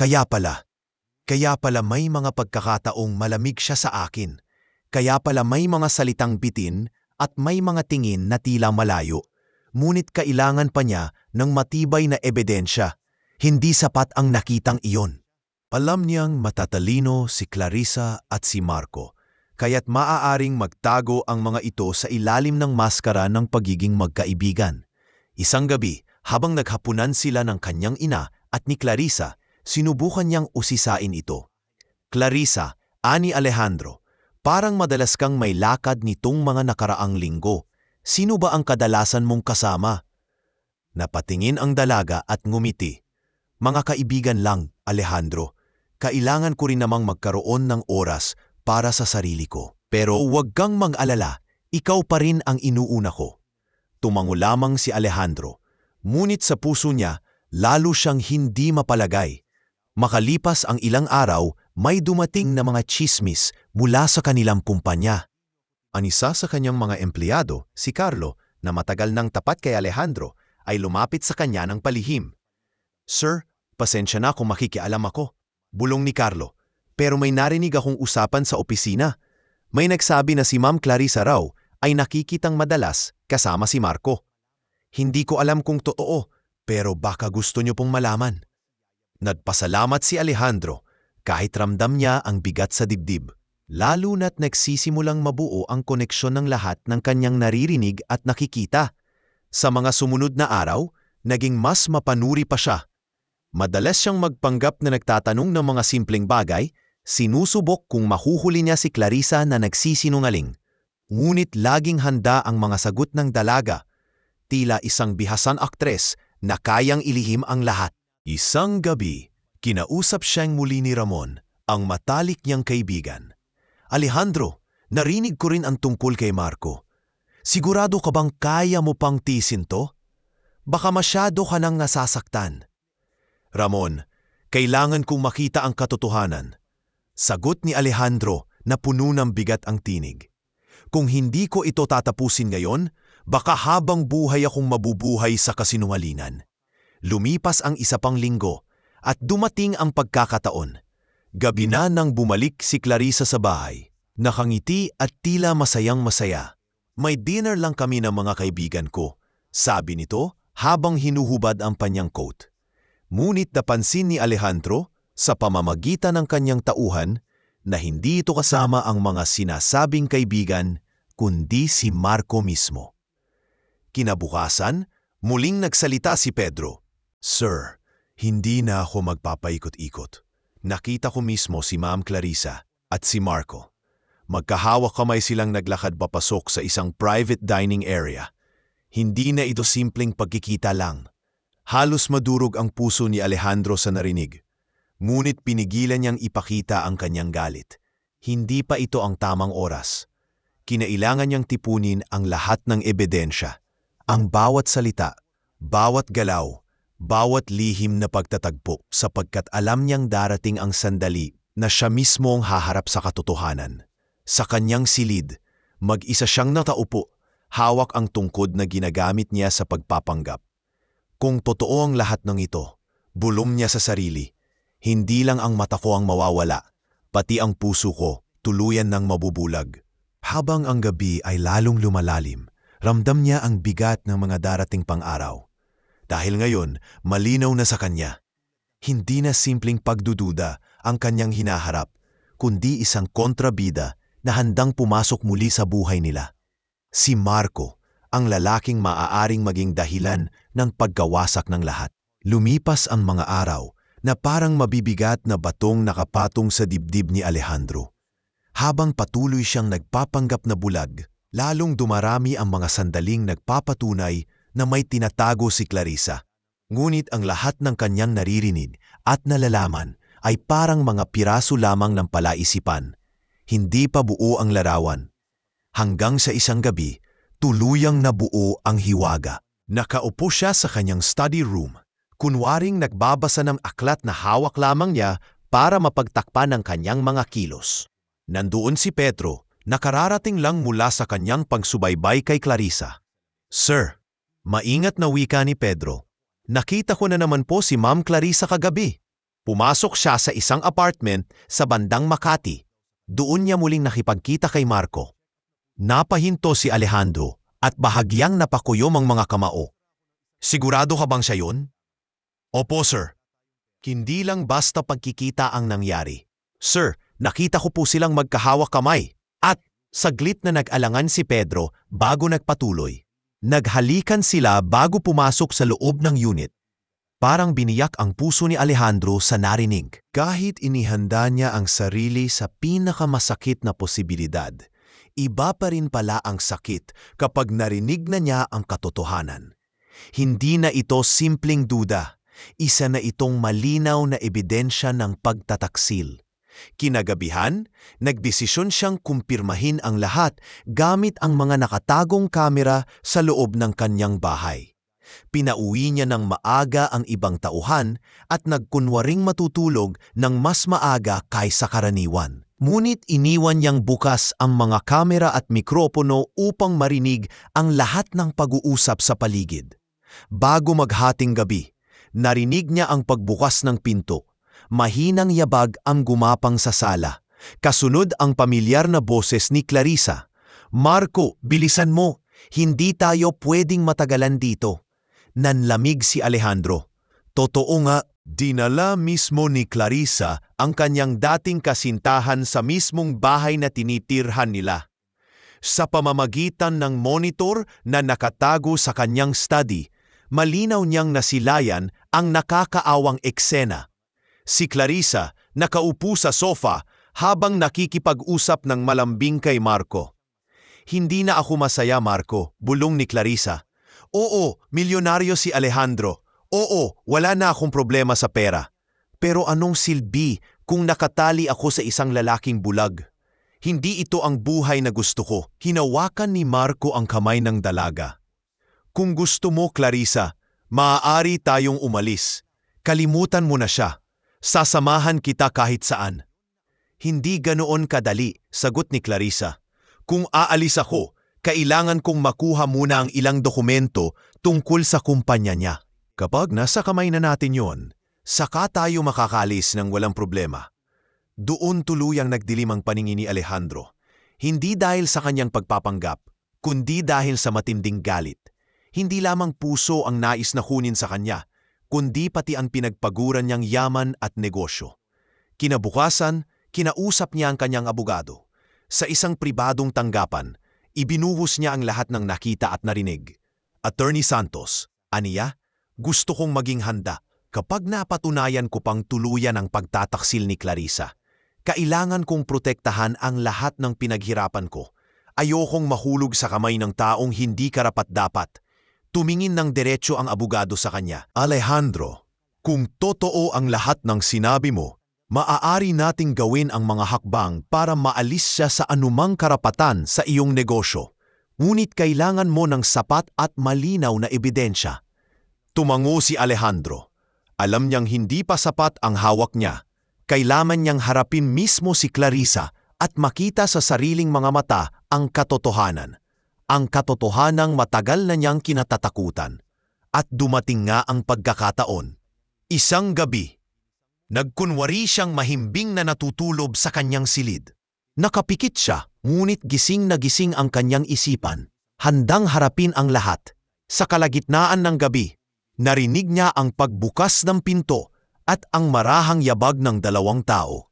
Kaya pala may mga pagkakataong malamig siya sa akin. Kaya pala may mga salitang bitin at may mga tingin na tila malayo. Ngunit kailangan pa niya ng matibay na ebidensya. Hindi sapat ang nakitang iyon. Alam niyang matatalino si Clarissa at si Marco, kaya't maaaring magtago ang mga ito sa ilalim ng maskara ng pagiging magkaibigan. Isang gabi, habang naghapunan sila ng kanyang ina at ni Clarissa, sinubukan niyang usisain ito. "Clarissa, ani Alejandro, parang madalas kang may lakad nitong mga nakaraang linggo. Sino ba ang kadalasan mong kasama?" Napatingin ang dalaga at ngumiti. "Mga kaibigan lang, Alejandro. Kailangan ko rin namang magkaroon ng oras para sa sarili ko. Pero huwag kang mag-alala, ikaw pa rin ang inuuna ko." Tumango lamang si Alejandro. Ngunit sa puso niya, lalo siyang hindi mapalagay. Makalipas ang ilang araw, may dumating na mga tsismis mula sa kanilang kumpanya. Ang isa sa kanyang mga empleyado, si Carlo, na matagal nang tapat kay Alejandro ay lumapit sa kanya ng palihim. "Sir, pasensya na kung makikialam ako," bulong ni Carlo. "Pero may narinig akong usapan sa opisina. May nagsabi na si Ma'am Clarissa raw ay nakikitang madalas kasama si Marco. Hindi ko alam kung totoo, pero baka gusto niyo pong malaman." Nagpasalamat si Alejandro kahit ramdam niya ang bigat sa dibdib, lalo na't nagsisimulang mabuo ang koneksyon ng lahat ng kanyang naririnig at nakikita. Sa mga sumunod na araw, naging mas mapanuri pa siya. Madalas siyang magpanggap na nagtatanong ng mga simpleng bagay, sinusubok kung mahuhuli niya si Clarissa na nagsisinungaling. Ngunit laging handa ang mga sagot ng dalaga, tila isang bihasan aktres na kayang ilihim ang lahat. Isang gabi, kinausap siyang muli ni Ramon, ang matalik niyang kaibigan. "Alejandro, narinig ko rin ang tungkol kay Marco. Sigurado ka bang kaya mo pang tiisin to? Baka masyado ka nang nasasaktan." "Ramon, kailangan kong makita ang katotohanan." Sagot ni Alejandro na puno ng bigat ang tinig. "Kung hindi ko ito tatapusin ngayon, baka habang buhay akong mabubuhay sa kasinungalingan." Lumipas ang isa pang linggo at dumating ang pagkakataon. Gabi na nang bumalik si Clarissa sa bahay. Nakangiti at tila masayang-masaya. "May dinner lang kami ng mga kaibigan ko," sabi nito habang hinuhubad ang kanyang coat. Ngunit napansin ni Alejandro sa pamamagitan ng kanyang tauhan na hindi ito kasama ang mga sinasabing kaibigan kundi si Marco mismo. Kinabukasan, muling nagsalita si Pedro. "Sir, hindi na ako magpapaikot-ikot. Nakita ko mismo si Ma'am Clarissa at si Marco. Magkahawak kamay silang naglakad papasok sa isang private dining area. Hindi na ito simpleng pagkikita lang." Halos madurog ang puso ni Alejandro sa narinig. Ngunit pinigilan niyang ipakita ang kanyang galit. Hindi pa ito ang tamang oras. Kinailangan niyang tipunin ang lahat ng ebidensya. Ang bawat salita, bawat galaw, bawat lihim na pagtatagpo sapagkat alam niyang darating ang sandali na siya mismo ang haharap sa katotohanan. Sa kanyang silid, mag-isa siyang nakaupo, hawak ang tungkod na ginagamit niya sa pagpapanggap. Kung totoo ang lahat ng ito, bulong niya sa sarili, hindi lang ang mata ko ang mawawala, pati ang puso ko tuluyan ng mabubulag. Habang ang gabi ay lalong lumalalim, ramdam niya ang bigat ng mga darating pang araw. Dahil ngayon, malinaw na sa kanya. Hindi na simpleng pagdududa ang kanyang hinaharap, kundi isang kontrabida na handang pumasok muli sa buhay nila. Si Marco, ang lalaking maaaring maging dahilan ng pagkawasak ng lahat. Lumipas ang mga araw na parang mabibigat na batong nakapatong sa dibdib ni Alejandro. Habang patuloy siyang nagpapanggap na bulag, lalong dumarami ang mga sandaling nagpapatunay na may tinatago si Clarissa. Ngunit ang lahat ng kanyang naririnig at nalalaman ay parang mga piraso lamang ng palaisipan. Hindi pa buo ang larawan. Hanggang sa isang gabi, tuluyang nabuo ang hiwaga. Nakaupo siya sa kanyang study room, kunwaring nagbabasa ng aklat na hawak lamang niya para mapagtakpan ng kanyang mga kilos. Nandoon si Pedro, nakararating lang mula sa kanyang pagsubaybay kay Clarissa. "Sir," maingat na wika ni Pedro, "nakita ko na naman po si Ma'am Clarissa kagabi." Pumasok siya sa isang apartment sa bandang Makati. Doon niya muling nakipagkita kay Marco. Napahinto si Alejandro at bahagyang napakuyom ang mga kamao. "Sigurado ka bang siya yun?" "Opo, sir." Hindi lang basta pagkikita ang nangyari. "Sir, nakita ko po silang magkahawak kamay." At saglit na nag-alangan si Pedro bago nagpatuloy. Naghalikan sila bago pumasok sa loob ng unit. Parang biniyak ang puso ni Alejandro sa narinig. Kahit inihanda niya ang sarili sa pinakamasakit na posibilidad, iba pa rin pala ang sakit kapag narinig na niya ang katotohanan. Hindi na ito simpleng duda, isa na itong malinaw na ebidensya ng pagtataksil. Kinagabihan, nagdesisyon siyang kumpirmahin ang lahat gamit ang mga nakatagong kamera sa loob ng kanyang bahay. Pinauwi niya ng maaga ang ibang tauhan at nagkunwaring matutulog ng mas maaga kaysa karaniwan. Ngunit iniwan niyang bukas ang mga kamera at mikropono upang marinig ang lahat ng pag-uusap sa paligid. Bago maghating gabi, narinig niya ang pagbukas ng pinto. Mahinang yabag ang gumapang sa sala. Kasunod ang pamilyar na boses ni Clarissa. "Marco, bilisan mo! Hindi tayo pwedeng matagalan dito." Nanlamig si Alejandro. Totoo nga, dinala mismo ni Clarissa ang kanyang dating kasintahan sa mismong bahay na tinitirhan nila. Sa pamamagitan ng monitor na nakatago sa kanyang study, malinaw niyang nasilayan ang nakakaawang eksena. Si Clarissa nakaupo sa sofa habang nakikipag-usap ng malambing kay Marco. "Hindi na ako masaya, Marco," bulong ni Clarissa. "Oo, milyonaryo si Alejandro. Oo, wala na akong problema sa pera. Pero anong silbi kung nakatali ako sa isang lalaking bulag? Hindi ito ang buhay na gusto ko." Hinawakan ni Marco ang kamay ng dalaga. "Kung gusto mo, Clarissa, maaari tayong umalis. Kalimutan mo na siya. Sasamahan kita kahit saan." "Hindi ganoon kadali," sagot ni Clarissa. "Kung aalis ako, kailangan kong makuha muna ang ilang dokumento tungkol sa kumpanya niya. Kapag nasa kamay na natin yon, saka tayo makakalis ng walang problema." Doon tuluyang nagdilim ang paningin ni Alejandro. Hindi dahil sa kanyang pagpapanggap, kundi dahil sa matinding galit. Hindi lamang puso ang nais na kunin sa kanya, kundi pati ang pinagpaguran niyang yaman at negosyo. Kinabukasan, kinausap niya ang kanyang abogado. Sa isang pribadong tanggapan, ibinuhos niya ang lahat ng nakita at narinig. "Attorney Santos, aniya, gusto kong maging handa kapag napatunayan ko pang tuluyan ang pagtataksil ni Clarissa. Kailangan kong protektahan ang lahat ng pinaghirapan ko. Ayokong mahulog sa kamay ng taong hindi karapat-dapat." Tumingin ng diretso ang abogado sa kanya. "Alejandro, kung totoo ang lahat ng sinabi mo, maaari nating gawin ang mga hakbang para maalis siya sa anumang karapatan sa iyong negosyo. Ngunit kailangan mo ng sapat at malinaw na ebidensya." Tumango si Alejandro. Alam niyang hindi pa sapat ang hawak niya. Kailangan niyang harapin mismo si Clarissa at makita sa sariling mga mata ang katotohanan. Ang katotohanang matagal na niyang kinatatakutan. At dumating nga ang pagkakataon. Isang gabi, nagkunwari siyang mahimbing na natutulog sa kanyang silid. Nakapikit siya, ngunit gising na gising ang kanyang isipan. Handang harapin ang lahat. Sa kalagitnaan ng gabi, narinig niya ang pagbukas ng pinto at ang marahang yabag ng dalawang tao.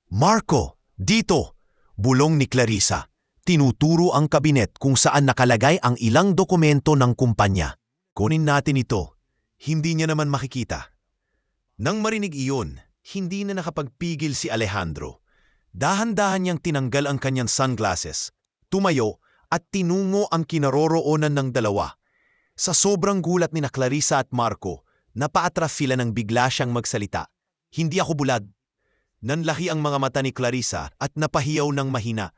"Marco, dito!" bulong ni Clarissa. Tinuturo ang kabinet kung saan nakalagay ang ilang dokumento ng kumpanya. "Kunin natin ito. Hindi niya naman makikita." Nang marinig iyon, hindi na nakapagpigil si Alejandro. Dahan-dahan niyang tinanggal ang kanyang sunglasses, tumayo at tinungo ang kinaroroonan ng dalawa. Sa sobrang gulat ni na Clarissa at Marco, napaatras sila nang bigla siyang magsalita. "Hindi ako bulag." Nanlaki ang mga mata ni Clarissa at napahiyaw ng mahina.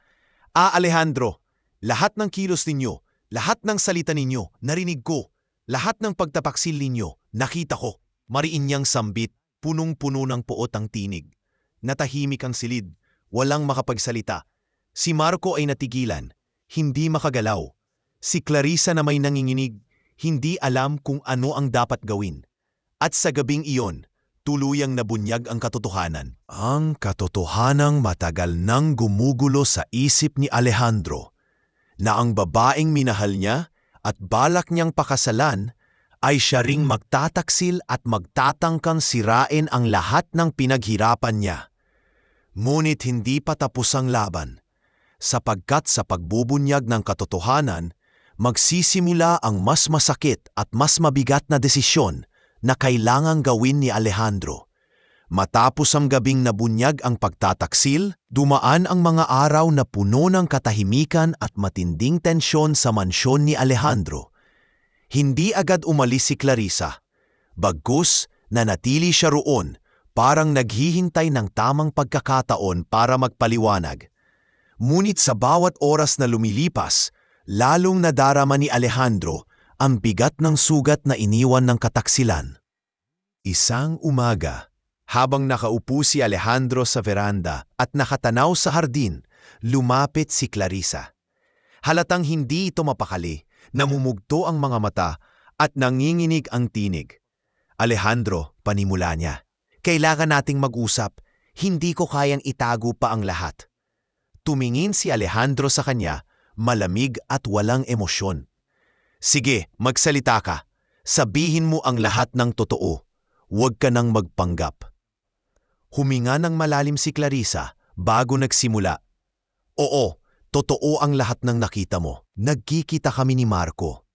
Alejandro, lahat ng kilos ninyo, lahat ng salita ninyo, narinig ko. Lahat ng pagtapaksil ninyo, nakita ko." Mariin niyang sambit, punong-puno ng puot ang tinig. Natahimik ang silid, walang makapagsalita. Si Marco ay natigilan, hindi makagalaw. Si Clarissa na may nanginginig, hindi alam kung ano ang dapat gawin. At sa gabing iyon, tuluyang nabunyag ang katotohanan. Ang katotohanang matagal nang gumugulo sa isip ni Alejandro, na ang babaeng minahal niya at balak niyang pakasalan ay siya ring magtataksil at magtatangkang sirain ang lahat ng pinaghirapan niya. Ngunit hindi pa tapos ang laban, sapagkat sa pagbubunyag ng katotohanan, magsisimula ang mas masakit at mas mabigat na desisyon na kailangang gawin ni Alejandro. Matapos ang gabing nabunyag ang pagtataksil, dumaan ang mga araw na puno ng katahimikan at matinding tensyon sa mansyon ni Alejandro. Hindi agad umalis si Clarissa. Bagkus, nanatili siya roon, parang naghihintay ng tamang pagkakataon para magpaliwanag. Ngunit sa bawat oras na lumilipas, lalong nadarama ni Alejandro ang bigat ng sugat na iniwan ng kataksilan. Isang umaga, Habang nakaupo si Alejandro sa veranda at nakatanaw sa hardin, lumapit si Clarissa. Halatang hindi ito mapakali, namumugto ang mga mata at nanginginig ang tinig. Alejandro, panimula niya. Kailangan nating mag-usap, hindi ko kayang itago pa ang lahat. Tumingin si Alejandro sa kanya, malamig at walang emosyon. Sige, magsalita ka. Sabihin mo ang lahat ng totoo. Huwag ka nang magpanggap. Huminga ng malalim si Clarissa bago nagsimula. Oo, totoo ang lahat ng nakita mo. Nagkikita kami ni Marco.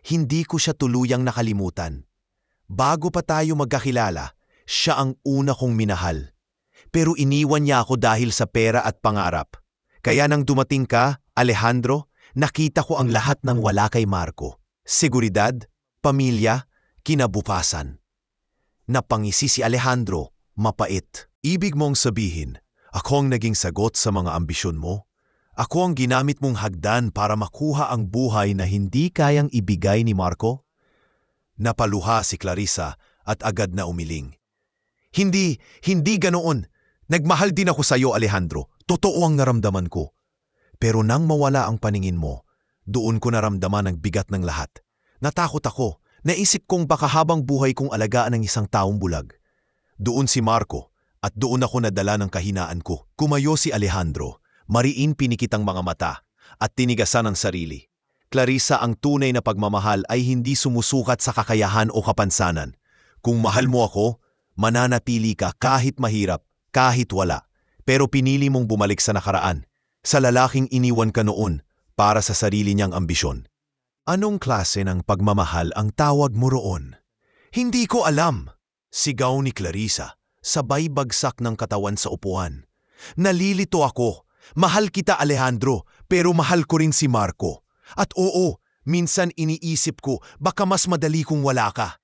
Hindi ko siya tuluyang nakalimutan. Bago pa tayo magkakilala, siya ang una kong minahal. Pero iniwan niya ako dahil sa pera at pangarap. Kaya nang dumating ka, Alejandro, nakita ko ang lahat ng wala kay Marco. Seguridad, pamilya, kinabukasan. Napangisi si Alejandro, mapait. Ibig mong sabihin, ako ang naging sagot sa mga ambisyon mo? Ako ang ginamit mong hagdan para makuha ang buhay na hindi kayang ibigay ni Marco? Napaluha si Clarissa at agad na umiling. Hindi ganoon. Nagmahal din ako sa iyo, Alejandro. Totoo ang naramdaman ko. Pero nang mawala ang paningin mo, doon ko naramdaman ang bigat ng lahat. Natakot ako. Naisip kong baka habang buhay kong alagaan ng isang taong bulag. Doon si Marco at doon ako nadala ng kahinaan ko. Kumayo si Alejandro, mariin pinikit ang mga mata at tinigasan ang sarili. Clarissa, ang tunay na pagmamahal ay hindi sumusukat sa kakayahan o kapansanan. Kung mahal mo ako, mananatili ka kahit mahirap, kahit wala. Pero pinili mong bumalik sa nakaraan, sa lalaking iniwan ka noon para sa sarili niyang ambisyon. Anong klase ng pagmamahal ang tawag mo roon? Hindi ko alam. Sigaw ni Clarissa, sabay bagsak ng katawan sa upuan. Nalilito ako. Mahal kita, Alejandro, pero mahal ko rin si Marco. At oo, minsan iniisip ko baka mas madali kung wala ka.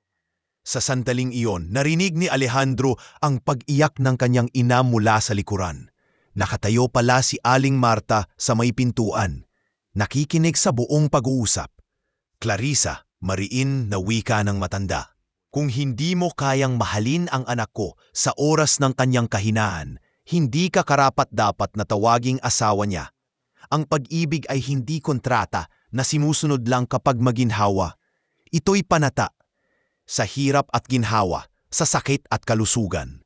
Sa sandaling iyon, narinig ni Alejandro ang pag-iyak ng kanyang ina mula sa likuran. Nakatayo pala si Aling Marta sa may pintuan, nakikinig sa buong pag-uusap. Clarissa, mariin na wika ng matanda. Kung hindi mo kayang mahalin ang anak ko sa oras ng kanyang kahinaan, hindi ka karapat-dapat na tawaging asawa niya. Ang pag-ibig ay hindi kontrata na sinusunod lang kapag maginhawa. Ito'y panata. Sa hirap at ginhawa, sa sakit at kalusugan.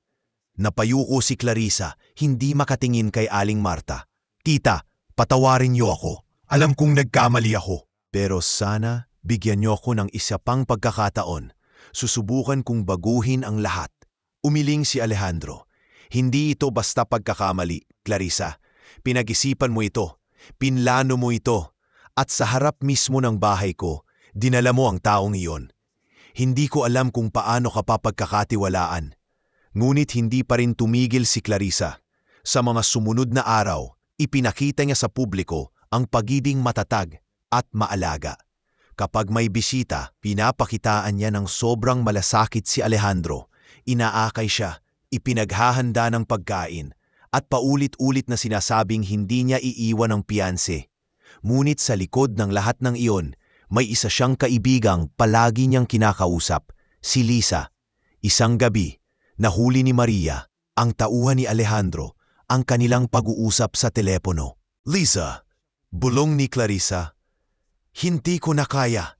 Napayuko si Clarissa, hindi makatingin kay Aling Marta. Tita, patawarin niyo ako. Alam kong nagkamali ako. Pero sana bigyan niyo ako ng isa pang pagkakataon. Susubukan kong baguhin ang lahat. Umiling si Alejandro. Hindi ito basta pagkakamali, Clarissa. Pinag-isipan mo ito. Pinlano mo ito. At sa harap mismo ng bahay ko, dinala mo ang taong iyon. Hindi ko alam kung paano ka papagkakatiwalaan. Ngunit hindi pa rin tumigil si Clarissa. Sa mga sumunod na araw, ipinakita niya sa publiko ang pagiging matatag at maalaga. Kapag may bisita, pinapakitaan niya ng sobrang malasakit si Alejandro. Inaakay siya, ipinaghahanda ng pagkain, at paulit-ulit na sinasabing hindi niya iiwan ang piyanse. Ngunit sa likod ng lahat ng iyon, may isa siyang kaibigang palagi niyang kinakausap, si Lisa. Isang gabi, nahuli ni Maria, ang tauhan ni Alejandro, ang kanilang pag-uusap sa telepono. Lisa, bulong ni Clarissa. Hindi ko na kaya.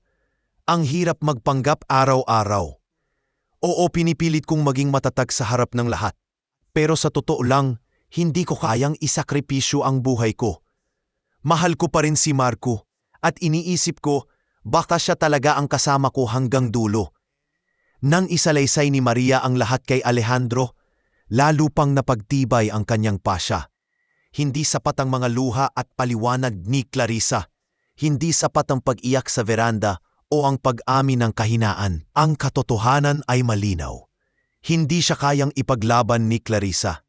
Ang hirap magpanggap araw-araw. Oo, pinipilit kong maging matatag sa harap ng lahat. Pero sa totoo lang, hindi ko kayang isakripisyo ang buhay ko. Mahal ko pa rin si Marco at iniisip ko baka siya talaga ang kasama ko hanggang dulo. Nang isalaysay ni Maria ang lahat kay Alejandro, lalo pang napagtibay ang kanyang pasya. Hindi sapat ang mga luha at paliwanag ni Clarissa. Hindi sapat ang pag-iyak sa veranda o ang pag-amin ng kahinaan. Ang katotohanan ay malinaw. Hindi siya kayang ipaglaban ni Clarissa.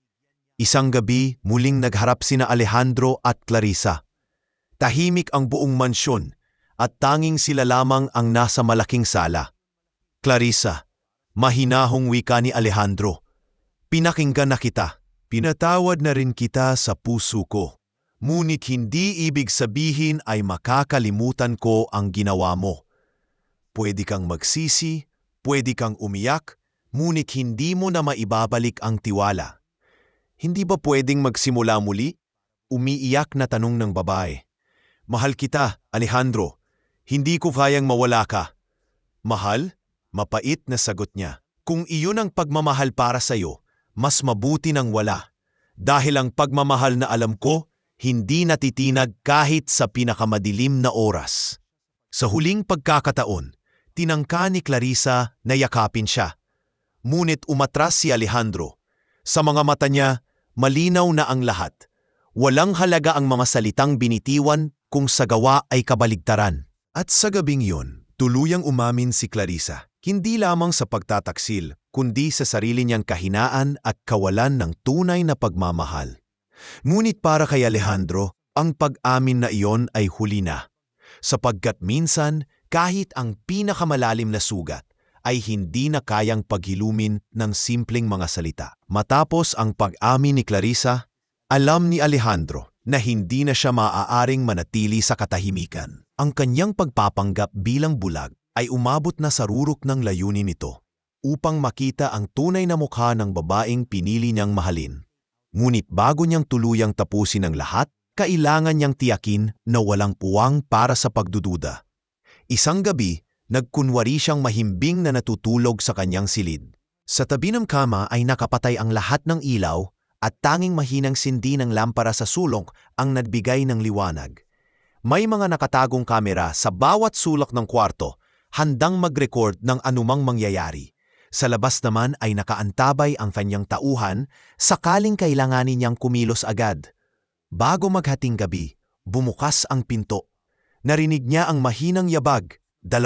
Isang gabi, muling nagharap sina Alejandro at Clarissa. Tahimik ang buong mansyon at tanging sila lamang ang nasa malaking sala. Clarissa, mahinahong wika ni Alejandro. Pinakinggan na kita. Pinatawad na rin kita sa puso ko. Ngunit hindi ibig sabihin ay makakalimutan ko ang ginawa mo. Pwede kang magsisi, pwede kang umiyak, ngunit hindi mo na maibabalik ang tiwala. Hindi ba pwedeng magsimula muli? Umiiyak na tanong ng babae. Mahal kita, Alejandro. Hindi ko kayang mawala ka. Mahal? Mapait na sagot niya. Kung iyon ang pagmamahal para sa'yo, mas mabuti nang wala. Dahil ang pagmamahal na alam ko, hindi natitinag kahit sa pinakamadilim na oras. Sa huling pagkakataon, tinangka ni Clarissa na yakapin siya. Ngunit umatras si Alejandro. Sa mga mata niya, malinaw na ang lahat. Walang halaga ang mga salitang binitiwan kung sa gawa ay kabaligtaran. At sa gabing yun, tuluyang umamin si Clarissa. Hindi lamang sa pagtataksil, kundi sa sarili niyang kahinaan at kawalan ng tunay na pagmamahal. Ngunit para kay Alejandro, ang pag-amin na iyon ay huli na. Sapagkat minsan, kahit ang pinakamalalim na sugat, ay hindi na kayang paghilumin ng simpleng mga salita. Matapos ang pag-amin ni Clarissa, alam ni Alejandro na hindi na siya maaaring manatili sa katahimikan. Ang kanyang pagpapanggap bilang bulag ay umabot na sa rurok ng layunin nito upang makita ang tunay na mukha ng babaeng pinili niyang mahalin. Ngunit bago niyang tuluyang tapusin ang lahat, kailangan niyang tiyakin na walang puwang para sa pagdududa. Isang gabi, nagkunwari siyang mahimbing na natutulog sa kanyang silid. Sa tabi ng kama ay nakapatay ang lahat ng ilaw at tanging mahinang sindi ng lampara sa sulok ang nagbigay ng liwanag. May mga nakatagong kamera sa bawat sulok ng kwarto, handang mag-record ng anumang mangyayari. Sa labas naman ay nakaantabay ang kanyang tauhan sakaling kailanganin niyang kumilos agad. Bago maghating gabi, bumukas ang pinto. Narinig niya ang mahinang yabag. 2,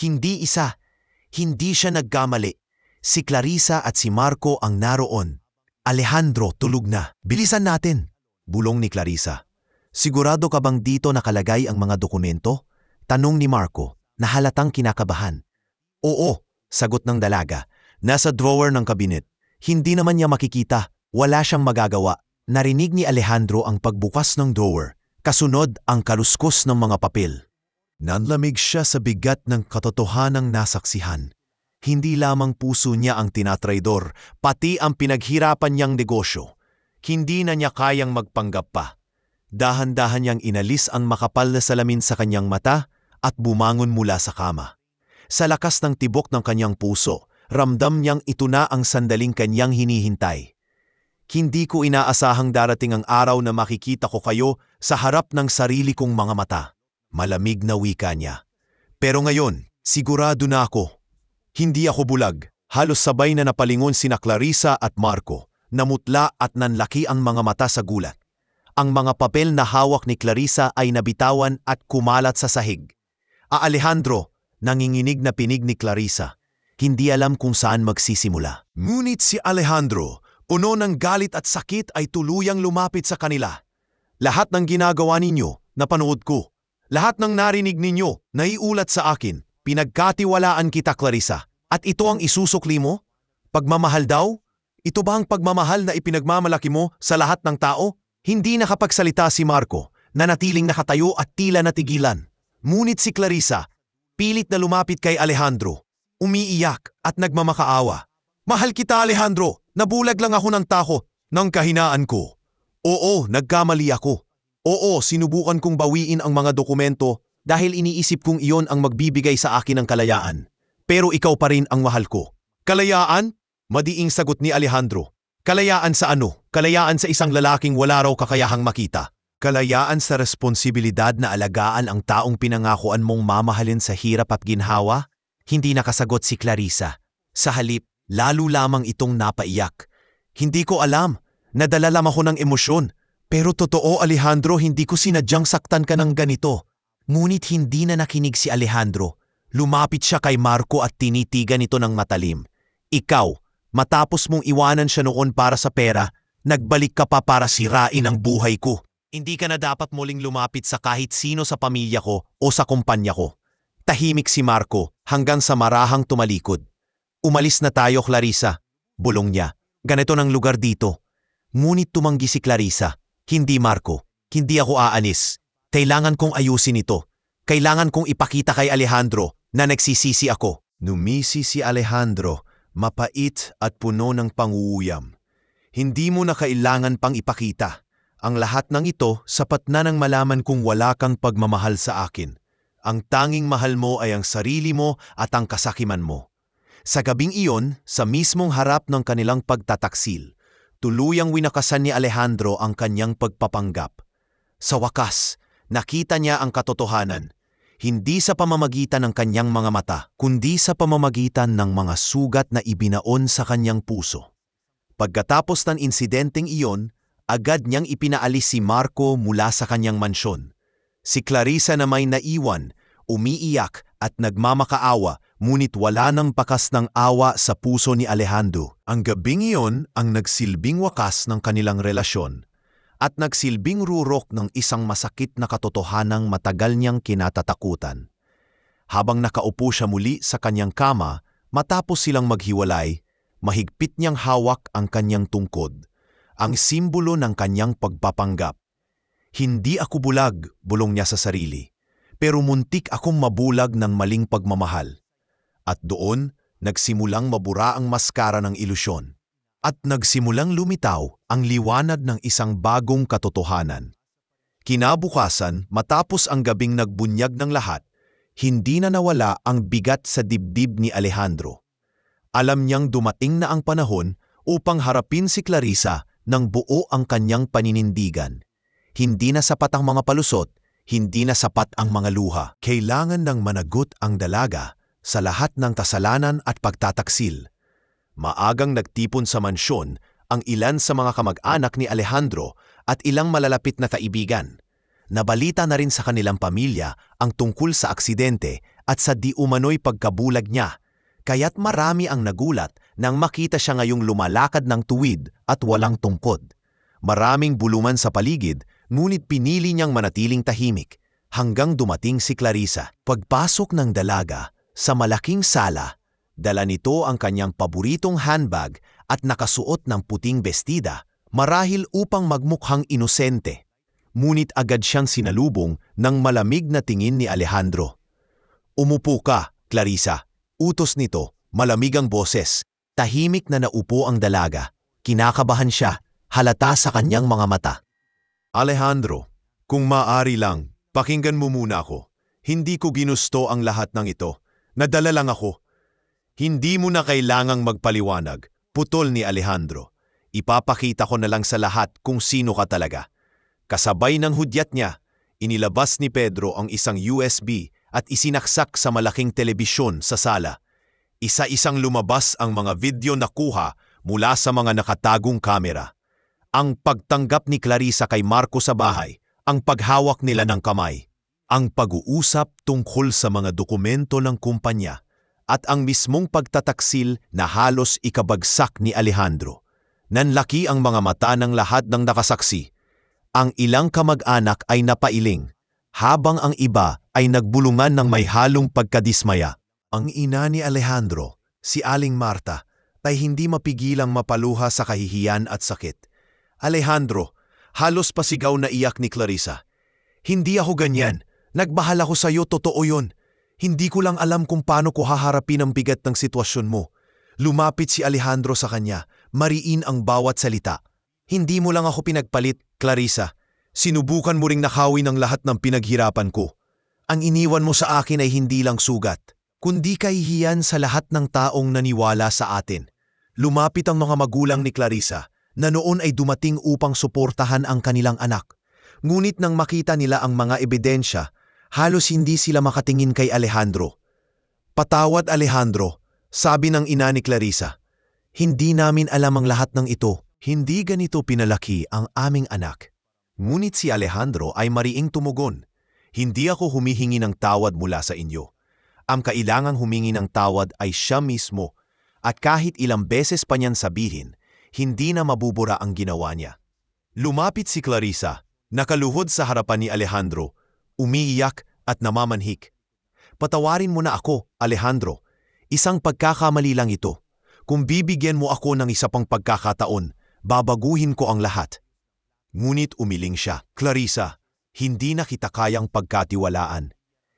hindi 1. Hindi siya nagkamali. Si Clarissa at si Marco ang naroon. Alejandro, tulog na. Bilisan natin, bulong ni Clarissa. Sigurado ka bang dito nakalagay ang mga dokumento? Tanong ni Marco, na halatang kinakabahan. Oo, sagot ng dalaga. Nasa drawer ng kabinet. Hindi naman niya makikita. Wala siyang magagawa. Narinig ni Alejandro ang pagbukas ng drawer. Kasunod ang kaluskos ng mga papel. Nanlamig siya sa bigat ng katotohanang nasaksihan. Hindi lamang puso niya ang tinatraidor, pati ang pinaghirapan niyang negosyo. Hindi na niya kayang magpanggap pa. Dahan-dahan niyang inalis ang makapal na salamin sa kanyang mata at bumangon mula sa kama. Sa lakas ng tibok ng kanyang puso, ramdam niyang ito na ang sandaling kanyang hinihintay. Hindi ko inaasahang darating ang araw na makikita ko kayo sa harap ng sarili kong mga mata. Malamig na wika niya. Pero ngayon, sigurado na ako. Hindi ako bulag. Halos sabay na napalingon sina Clarissa at Marco. Namutla at nanlaki ang mga mata sa gulat. Ang mga papel na hawak ni Clarissa ay nabitawan at kumalat sa sahig. Alejandro, nanginginig na pinig ni Clarissa. Hindi alam kung saan magsisimula. Ngunit si Alejandro, puno ng galit at sakit ay tuluyang lumapit sa kanila. Lahat ng ginagawa ninyo, napanood ko. Lahat ng narinig ninyo, naiulat sa akin. Pinagkatiwalaan kita, Clarissa. At ito ang isusukli mo? Pagmamahal daw? Ito ba ang pagmamahal na ipinagmamalaki mo sa lahat ng tao? Hindi nakapagsalita si Marco, nanatiling nakatayo at tila natigilan. Ngunit si Clarissa, pilit na lumapit kay Alejandro, umiiyak at nagmamakaawa. Mahal kita, Alejandro, nabulag lang ako ng takot, ng kahinaan ko. Oo, nagkamali ako. Oo, sinubukan kong bawiin ang mga dokumento dahil iniisip kong iyon ang magbibigay sa akin ng kalayaan. Pero ikaw pa rin ang mahal ko. Kalayaan? Madiing sagot ni Alejandro. Kalayaan sa ano? Kalayaan sa isang lalaking wala raw kakayahang makita. Kalayaan sa responsibilidad na alagaan ang taong pinangakuan mong mamahalin sa hirap at ginhawa? Hindi nakasagot si Clarissa. Sa halip, lalo lamang itong napaiyak. Hindi ko alam. Nadala lang ako ng emosyon. Pero totoo, Alejandro, hindi ko sinadyang saktan ka ng ganito. Ngunit hindi na nakinig si Alejandro. Lumapit siya kay Marco at tinitigan ito ng matalim. Ikaw, matapos mong iwanan siya noon para sa pera, nagbalik ka pa para sirain ang buhay ko. Hindi ka na dapat muling lumapit sa kahit sino sa pamilya ko o sa kumpanya ko. Tahimik si Marco hanggang sa marahang tumalikod. Umalis na tayo, Clarissa. Bulong niya. Ganito ng lugar dito. Ngunit tumanggi si Clarissa. Hindi, Marco. Hindi ako aalis. Kailangan kong ayusin ito. Kailangan kong ipakita kay Alejandro na nagsisisi ako. Numisi si Alejandro. mapait at puno ng pangunguyam. Hindi mo na kailangan pang ipakita. Ang lahat ng ito sapat na nang malaman kung wala kang pagmamahal sa akin. Ang tanging mahal mo ay ang sarili mo at ang kasakiman mo. Sa gabing iyon, sa mismong harap ng kanilang pagtataksil, tuluyang winakasan ni Alejandro ang kanyang pagpapanggap. Sa wakas, nakita niya ang katotohanan, hindi sa pamamagitan ng kanyang mga mata, kundi sa pamamagitan ng mga sugat na ibinaon sa kanyang puso. Pagkatapos ng insidenteng iyon, agad niyang ipinaalis si Marco mula sa kanyang mansyon. Si Clarissa na may naiwan, umiiyak at nagmamakaawa, ngunit wala nang bakas ng awa sa puso ni Alejandro. Ang gabing iyon ang nagsilbing wakas ng kanilang relasyon at nagsilbing rurok ng isang masakit na katotohanang matagal niyang kinatatakutan. Habang nakaupo siya muli sa kanyang kama, matapos silang maghiwalay, mahigpit niyang hawak ang kanyang tungkod, ang simbolo ng kanyang pagpapanggap. Hindi ako bulag, bulong niya sa sarili, pero muntik akong mabulag ng maling pagmamahal. At doon, nagsimulang mabura ang maskara ng ilusyon. At nagsimulang lumitaw ang liwanag ng isang bagong katotohanan. Kinabukasan, matapos ang gabing nagbunyag ng lahat, hindi na nawala ang bigat sa dibdib ni Alejandro. Alam niyang dumating na ang panahon upang harapin si Clarissa ng buo ang kanyang paninindigan. Hindi na sapat ang mga palusot, hindi na sapat ang mga luha. Kailangan ng managot ang dalaga sa lahat ng kasalanan at pagtataksil. Maagang nagtipon sa mansyon ang ilan sa mga kamag-anak ni Alejandro at ilang malalapit na kaibigan. Nabalita na rin sa kanilang pamilya ang tungkol sa aksidente at sa di umano'y pagkabulag niya, kaya't marami ang nagulat nang makita siya ngayong lumalakad ng tuwid at walang tungkod. Maraming buluman sa paligid, ngunit pinili niyang manatiling tahimik hanggang dumating si Clarissa. Pagpasok ng dalaga sa malaking sala, dala nito ang kanyang paboritong handbag at nakasuot ng puting bestida, marahil upang magmukhang inosente. Ngunit agad siyang sinalubong ng malamig na tingin ni Alejandro. "Umupo ka, Clarissa," utos nito, malamig ang boses. Tahimik na naupo ang dalaga. Kinakabahan siya, halata sa kanyang mga mata. "Alejandro, kung maaari lang, pakinggan mo muna ako. Hindi ko ginusto ang lahat ng ito. Nadala lang ako." "Hindi mo na kailangang magpaliwanag," putol ni Alejandro. "Ipapakita ko na lang sa lahat kung sino ka talaga." Kasabay ng hudyat niya, inilabas ni Pedro ang isang USB at isinaksak sa malaking telebisyon sa sala. Isa-isang lumabas ang mga video na kuha mula sa mga nakatagong kamera. Ang pagtanggap ni Clarissa kay Marco sa bahay, ang paghawak nila ng kamay, ang pag-uusap tungkol sa mga dokumento ng kumpanya, at ang mismong pagtataksil na halos ikabagsak ni Alejandro. Nanlaki ang mga mata ng lahat ng nakasaksi. Ang ilang kamag-anak ay napailing, habang ang iba ay nagbulungan ng may halong pagkadismaya. Ang ina ni Alejandro, si Aling Marta, ay hindi mapigilang mapaluha sa kahihiyan at sakit. "Alejandro," halos pasigaw na iyak ni Clarissa. "Hindi ako ganyan. Nagmahal ako sa iyo, totoo yun. Hindi ko lang alam kung paano ko haharapin ang bigat ng sitwasyon mo." Lumapit si Alejandro sa kanya, mariin ang bawat salita. "Hindi mo lang ako pinagpalit, Clarissa. Sinubukan mo ring nakawi ng lahat ng pinaghirapan ko. Ang iniwan mo sa akin ay hindi lang sugat, kundi kahihiyan sa lahat ng taong naniwala sa atin." Lumapit ang mga magulang ni Clarissa, na noon ay dumating upang suportahan ang kanilang anak. Ngunit nang makita nila ang mga ebidensya, halos hindi sila makatingin kay Alejandro. "Patawad, Alejandro," sabi ng ina ni Clarissa. "Hindi namin alam ang lahat ng ito. Hindi ganito pinalaki ang aming anak." Ngunit si Alejandro ay mariing tumugon. "Hindi ako humihingi ng tawad mula sa inyo. Ang kailangang humingi ng tawad ay siya mismo, at kahit ilang beses pa niyan sabihin, hindi na mabubura ang ginawa niya." Lumapit si Clarissa, nakaluhod sa harapan ni Alejandro, umiiyak at namamanhik. "Patawarin mo na ako, Alejandro. Isang pagkakamali lang ito. Kung bibigyan mo ako ng isa pang pagkakataon, babaguhin ko ang lahat." Ngunit umiling siya. "Clarissa, hindi na kita kayang pagkatiwalaan.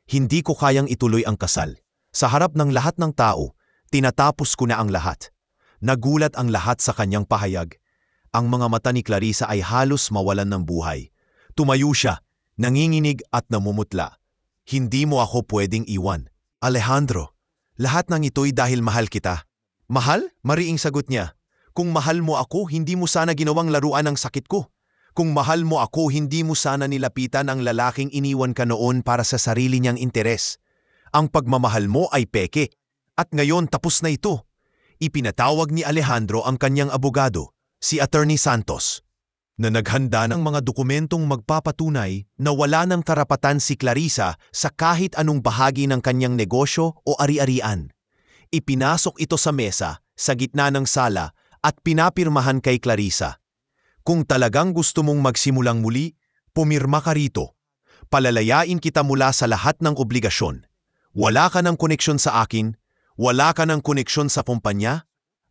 Hindi ko kayang ituloy ang kasal. Sa harap ng lahat ng tao, Tinatapos ko na ang lahat. Nagulat ang lahat sa kanyang pahayag. Ang mga mata ni Clarissa ay halos mawalan ng buhay. Tumayo siya, nanginginig at namumutla. Hindi mo ako pwedeng iwan. Alejandro, lahat ng ito'y dahil mahal kita. Mahal? Mariing sagot niya. Kung mahal mo ako, hindi mo sana ginawang laruan ang sakit ko. Kung mahal mo ako, hindi mo sana nilapitan ang lalaking iniwan ka noon para sa sarili niyang interes. Ang pagmamahal mo ay peke. At ngayon tapos na ito. Ipinatawag ni Alejandro ang kanyang abogado, si Attorney Santos, na naghanda ng mga dokumentong magpapatunay na wala ng karapatan si Clarissa sa kahit anong bahagi ng kanyang negosyo o ari-arian. Ipinasok ito sa mesa, sa gitna ng sala, at pinapirmahan kay Clarissa. Kung talagang gusto mong magsimulang muli, pumirma ka rito. Palalayain kita mula sa lahat ng obligasyon. Wala ka ng koneksyon sa akin, wala ka ng koneksyon sa kumpanya,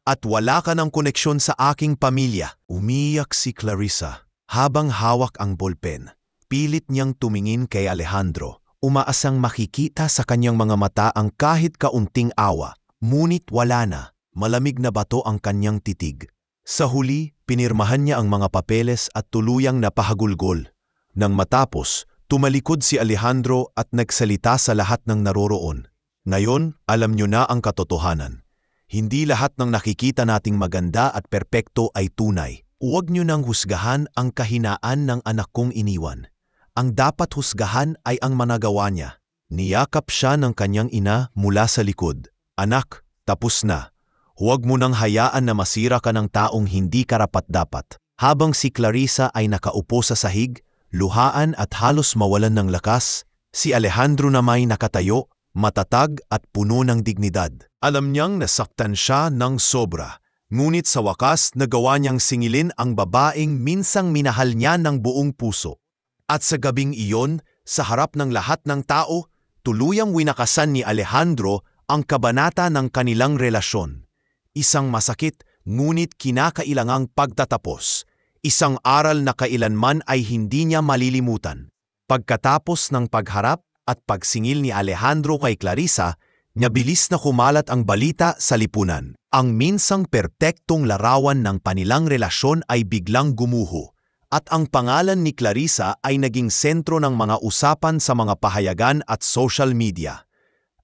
at wala ka ng koneksyon sa aking pamilya. Umiyak si Clarissa habang hawak ang bolpen. Pilit niyang tumingin kay Alejandro, umaasang makikita sa kanyang mga mata ang kahit kaunting awa. Ngunit wala na, malamig na bato ang kanyang titig. Sa huli, pinirmahan niya ang mga papeles at tuluyang napahagulgol. Nang matapos, tumalikod si Alejandro at nagsalita sa lahat ng naroroon. Ngayon, alam niyo na ang katotohanan. Hindi lahat ng nakikita nating maganda at perpekto ay tunay. Huwag niyo nang husgahan ang kahinaan ng anak kong iniwan. Ang dapat husgahan ay ang managawa niya. Niyakap siya ng kanyang ina mula sa likod. Anak, tapos na. Huwag mo nang hayaan na masira ka ng taong hindi karapat-dapat. Habang si Clarissa ay nakaupo sa sahig, luhaan at halos mawalan ng lakas, si Alejandro na may nakatayo, matatag at puno ng dignidad. Alam niyang nasaktan siya ng sobra, ngunit sa wakas nagawa niyang singilin ang babaeng minsang minahal niya ng buong puso. At sa gabing iyon, sa harap ng lahat ng tao, tuluyang winakasan ni Alejandro ang kabanata ng kanilang relasyon. Isang masakit ngunit kinakailangang pagtatapos. Isang aral na kailanman ay hindi niya malilimutan. Pagkatapos ng pagharap at pagsingil ni Alejandro kay Clarissa, nabilis na kumalat ang balita sa lipunan. Ang minsang perpektong larawan ng kanilang relasyon ay biglang gumuho, at ang pangalan ni Clarissa ay naging sentro ng mga usapan sa mga pahayagan at social media.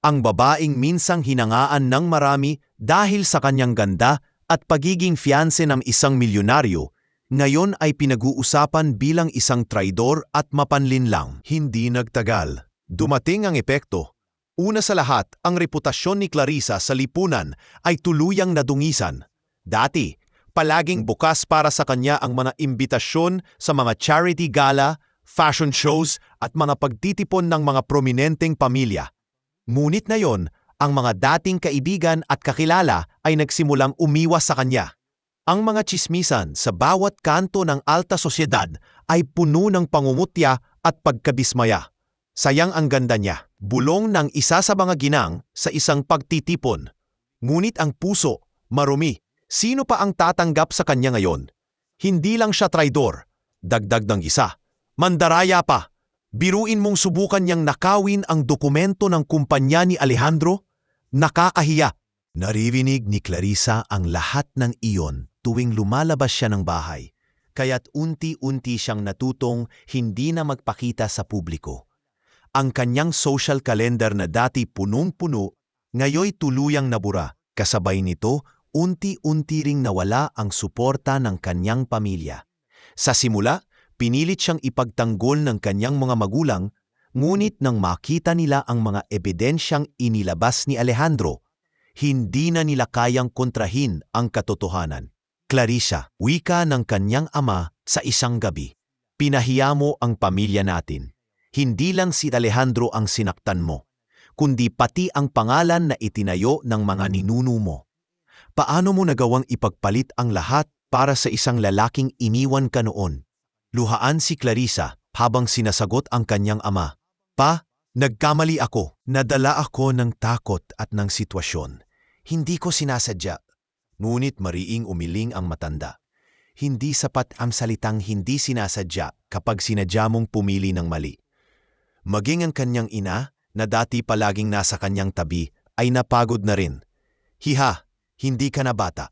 Ang babaeng minsang hinangaan ng marami dahil sa kanyang ganda at pagiging fiancé ng isang milyonaryo, ngayon ay pinag-uusapan bilang isang traidor at mapanlinlang. Hindi nagtagal. Dumating ang epekto. Una sa lahat, ang reputasyon ni Clarissa sa lipunan ay tuluyang nadungisan. Dati, palaging bukas para sa kanya ang mga imbitasyon sa mga charity gala, fashion shows at mga pagtitipon ng mga prominenteng pamilya. Ngunit ngayon, ang mga dating kaibigan at kakilala ay nagsimulang umiwas sa kanya. Ang mga tsismisan sa bawat kanto ng alta sosyedad ay puno ng pangungutya at pagkabismaya. Sayang ang ganda niya, bulong ng isa sa mga ginang sa isang pagtitipon. Ngunit ang puso, marumi. Sino pa ang tatanggap sa kanya ngayon? Hindi lang siya traidor, dagdag ng isa. Mandaraya pa. Biruin mong subukan niyang nakawin ang dokumento ng kumpanya ni Alejandro? Nakakahiya. Naririnig ni Clarissa ang lahat ng iyon tuwing lumalabas siya ng bahay, kaya't unti-unti siyang natutong hindi na magpakita sa publiko. Ang kanyang social calendar na dati punong-puno, ngayoy tuluyang nabura. Kasabay nito, unti-unti ring nawala ang suporta ng kanyang pamilya. Sa simula, pinilit siyang ipagtanggol ng kanyang mga magulang, ngunit nang makita nila ang mga ebidensyang inilabas ni Alejandro, hindi na nila kayang kontrahin ang katotohanan. Clarissa, wika ng kanyang ama sa isang gabi. Pinahiya mo ang pamilya natin. Hindi lang si Alejandro ang sinaktan mo, kundi pati ang pangalan na itinayo ng mga ninuno mo. Paano mo nagawang ipagpalit ang lahat para sa isang lalaking iniwan ka noon? Luhaan si Clarissa habang sinasagot ang kanyang ama. Pa, nagkamali ako. Nadala ako ng takot at ng sitwasyon. Hindi ko sinasadya. Ngunit mariing umiling ang matanda. Hindi sapat ang salitang hindi sinasadya kapag sinadya mong pumili ng mali. Maging ang kanyang ina, na dati palaging nasa kanyang tabi, ay napagod na rin. Hiha, hindi ka na bata.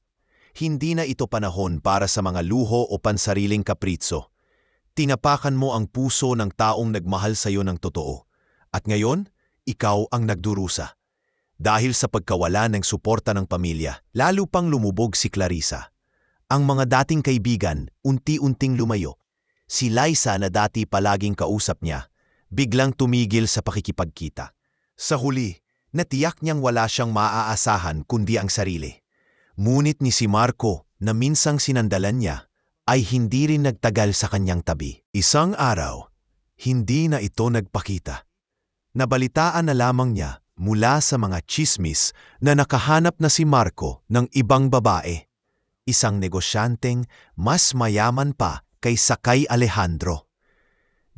Hindi na ito panahon para sa mga luho o pansariling kapritso. Tinapakan mo ang puso ng taong nagmahal sa iyo ng totoo. At ngayon, ikaw ang nagdurusa. Dahil sa pagkawala ng suporta ng pamilya, lalo pang lumubog si Clarissa. Ang mga dating kaibigan, unti-unting lumayo. Si Liza na dati palaging kausap niya, biglang tumigil sa pakikipagkita. Sa huli, natiyak niyang wala siyang maaasahan kundi ang sarili. Ngunit ni si Marco na minsang sinandalan niya ay hindi rin nagtagal sa kanyang tabi. Isang araw, hindi na ito nagpakita. Nabalitaan na lamang niya mula sa mga tsismis na nakahanap na si Marco ng ibang babae. Isang negosyanteng mas mayaman pa kaysa kay Alejandro.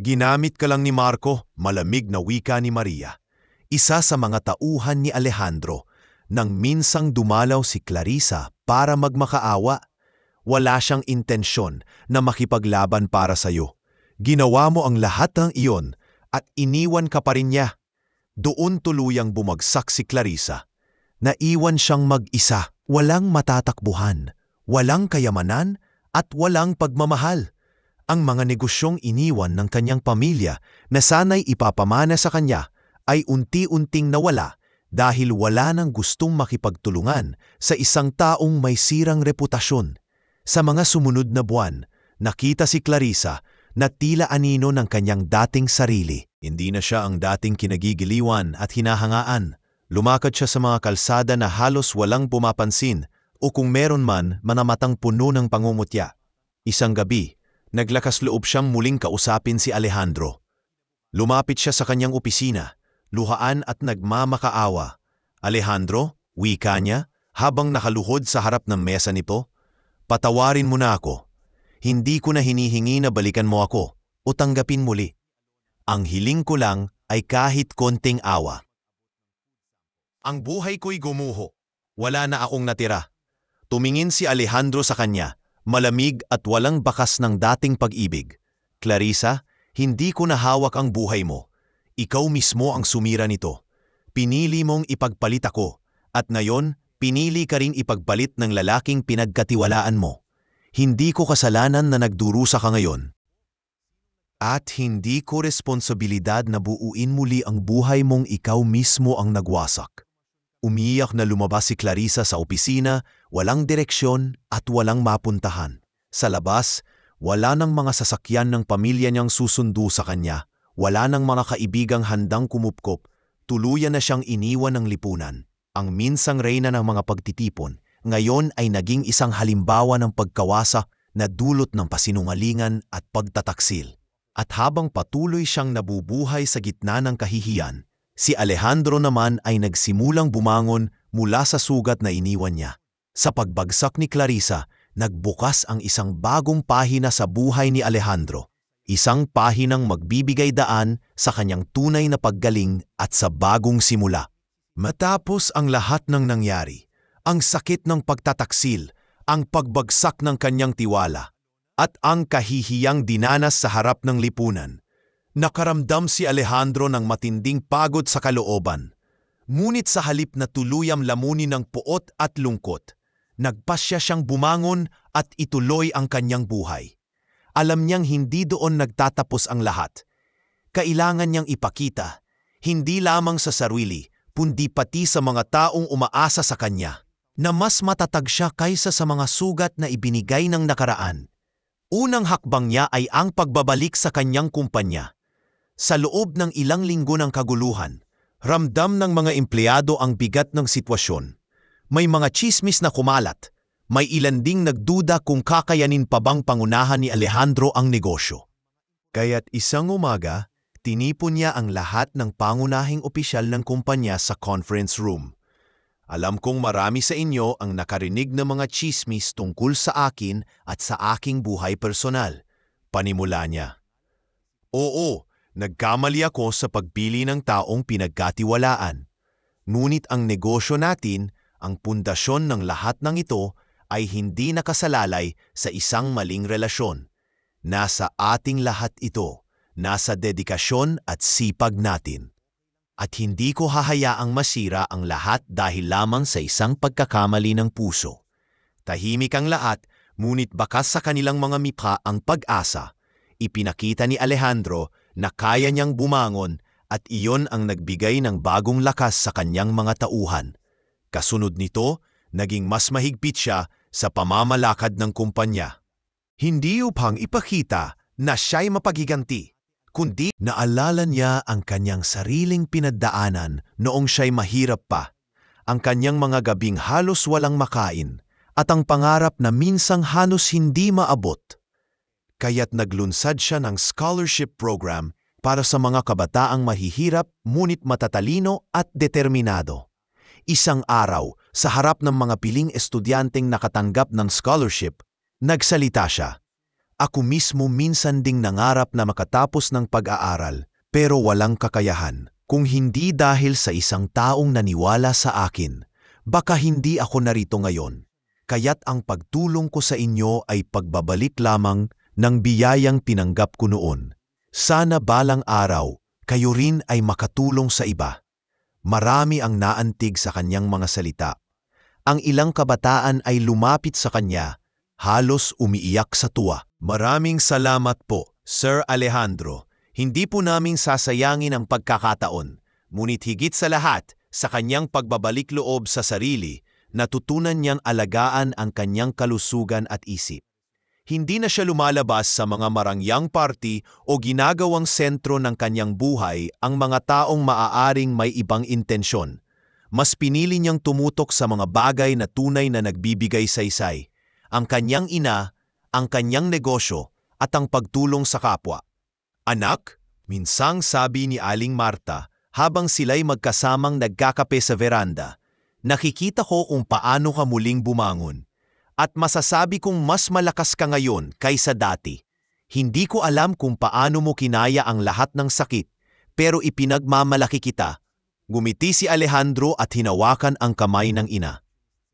Ginamit ka lang ni Marco, malamig na wika ni Maria. Isa sa mga tauhan ni Alejandro nang minsang dumalaw si Clarissa para magmakaawa. Wala siyang intensyon na makipaglaban para sa iyo. Ginawa mo ang lahat ng iyon at iniwan ka pa rin niya. Doon tuluyang bumagsak si Clarissa. Naiwan siyang mag-isa, walang matatakbuhan, walang kayamanan at walang pagmamahal. Ang mga negosyong iniwan ng kanyang pamilya na sana'y ipapamana sa kanya ay unti-unting nawala dahil wala nang gustong makipagtulungan sa isang taong may sirang reputasyon. Sa mga sumunod na buwan, nakita si Clarissa na tila anino ng kanyang dating sarili. Hindi na siya ang dating kinagigiliwan at hinahangaan. Lumakad siya sa mga kalsada na halos walang pumapansin o kung meron man, manamatang puno ng pangungutya. Isang gabi, naglakas loob siyang muling kausapin si Alejandro. Lumapit siya sa kanyang opisina, luhaan at nagmamakaawa. Alejandro, wika niya, habang nakaluhod sa harap ng mesa nito, patawarin mo na ako. Hindi ko na hinihingi na balikan mo ako o tanggapin muli. Ang hiling ko lang ay kahit konting awa. Ang buhay ko'y gumuho. Wala na akong natira. Tumingin si Alejandro sa kanya, malamig at walang bakas ng dating pag-ibig. Clarissa, hindi ko nahawak ang buhay mo. Ikaw mismo ang sumira nito. Pinili mong ipagpalit ako, at ngayon, pinili ka ring ipagpalit ng lalaking pinagkatiwalaan mo. Hindi ko kasalanan na nagdurusa ka ngayon. At hindi ko responsibilidad na buuin muli ang buhay mong ikaw mismo ang nagwasak. Umiyak na lumabas si Clarissa sa opisina, walang direksyon at walang mapuntahan. Sa labas, wala nang mga sasakyan ng pamilya niyang susundo sa kanya. Wala nang mga kaibigang handang kumupkop. Tuluyan na siyang iniwan ng lipunan. Ang minsang reyna ng mga pagtitipon, ngayon ay naging isang halimbawa ng pagkawasa na dulot ng pasinungalingan at pagtataksil. At habang patuloy siyang nabubuhay sa gitna ng kahihiyan, si Alejandro naman ay nagsimulang bumangon mula sa sugat na iniwan niya. Sa pagbagsak ni Clarissa, nagbukas ang isang bagong pahina sa buhay ni Alejandro. Isang pahinang magbibigay daan sa kanyang tunay na paggaling at sa bagong simula. Matapos ang lahat ng nangyari, ang sakit ng pagtataksil, ang pagbagsak ng kanyang tiwala, at ang kahihiyang dinanas sa harap ng lipunan, nakaramdam si Alejandro ng matinding pagod sa kalooban. Ngunit sa halip na tuluyang lamunin ng puot at lungkot, nagpasya siyang bumangon at ituloy ang kanyang buhay. Alam niyang hindi doon nagtatapos ang lahat. Kailangan niyang ipakita, hindi lamang sa sarili, kundi pati sa mga taong umaasa sa kanya, na mas matatag siya kaysa sa mga sugat na ibinigay ng nakaraan. Unang hakbang niya ay ang pagbabalik sa kanyang kumpanya. Sa loob ng ilang linggo ng kaguluhan, ramdam ng mga empleyado ang bigat ng sitwasyon. May mga tsismis na kumalat. May ilan ding nagduda kung kakayanin pa bang pangunahan ni Alejandro ang negosyo. Kaya't isang umaga, tinipon niya ang lahat ng pangunahing opisyal ng kumpanya sa conference room. Alam kong marami sa inyo ang nakarinig ng mga tsismis tungkol sa akin at sa aking buhay personal. Panimula niya. Oo, nagkamali ako sa pagpili ng taong pinagkatiwalaan. Ngunit ang negosyo natin, ang pundasyon ng lahat ng ito, ay hindi nakasalalay sa isang maling relasyon. Nasa ating lahat ito, nasa dedikasyon at sipag natin. At hindi ko hahayaang masira ang lahat dahil lamang sa isang pagkakamali ng puso. Tahimik ang lahat, ngunit bakas sa kanilang mga mukha ang pag-asa. Ipinakita ni Alejandro na kaya niyang bumangon at iyon ang nagbigay ng bagong lakas sa kanyang mga tauhan. Kasunod nito, naging mas mahigpit siya sa pamamalakad ng kumpanya. Hindi upang ipakita na siya'y mapagiganti, kundi naalala niya ang kanyang sariling pinagdaanan noong siya'y mahirap pa, ang kanyang mga gabing halos walang makain, at ang pangarap na minsang halos hindi maabot. Kaya't naglunsad siya ng scholarship program para sa mga kabataang mahihirap ngunit matatalino at determinado. Isang araw, sa harap ng mga piling estudyanteng nakatanggap ng scholarship, nagsalita siya. Ako mismo minsan ding nangarap na makatapos ng pag-aaral, pero walang kakayahan. Kung hindi dahil sa isang taong naniwala sa akin, baka hindi ako narito ngayon. Kaya't ang pagtulong ko sa inyo ay pagbabalik lamang ng biyayang tinanggap ko noon. Sana balang araw, kayo rin ay makatulong sa iba. Marami ang naantig sa kanyang mga salita. Ang ilang kabataan ay lumapit sa kanya, halos umiiyak sa tuwa. Maraming salamat po, Sir Alejandro. Hindi po naming sasayangin ang pagkakataon, ngunit higit sa lahat, sa kanyang pagbabalik loob sa sarili, natutunan niyang alagaan ang kanyang kalusugan at isip. Hindi na siya lumalabas sa mga marangyang party o ginagawang sentro ng kanyang buhay ang mga taong maaaring may ibang intensyon. Mas pinili niyang tumutok sa mga bagay na tunay na nagbibigay saysay, ang kanyang ina, ang kanyang negosyo, at ang pagtulong sa kapwa. Anak, minsang sabi ni Aling Marta habang sila'y magkasamang nagkakape sa veranda, nakikita ko kung paano ka muling bumangon. At masasabi kong mas malakas ka ngayon kaysa dati. Hindi ko alam kung paano mo kinaya ang lahat ng sakit, pero ipinagmamalaki kita. Gumiti si Alejandro at hinawakan ang kamay ng ina.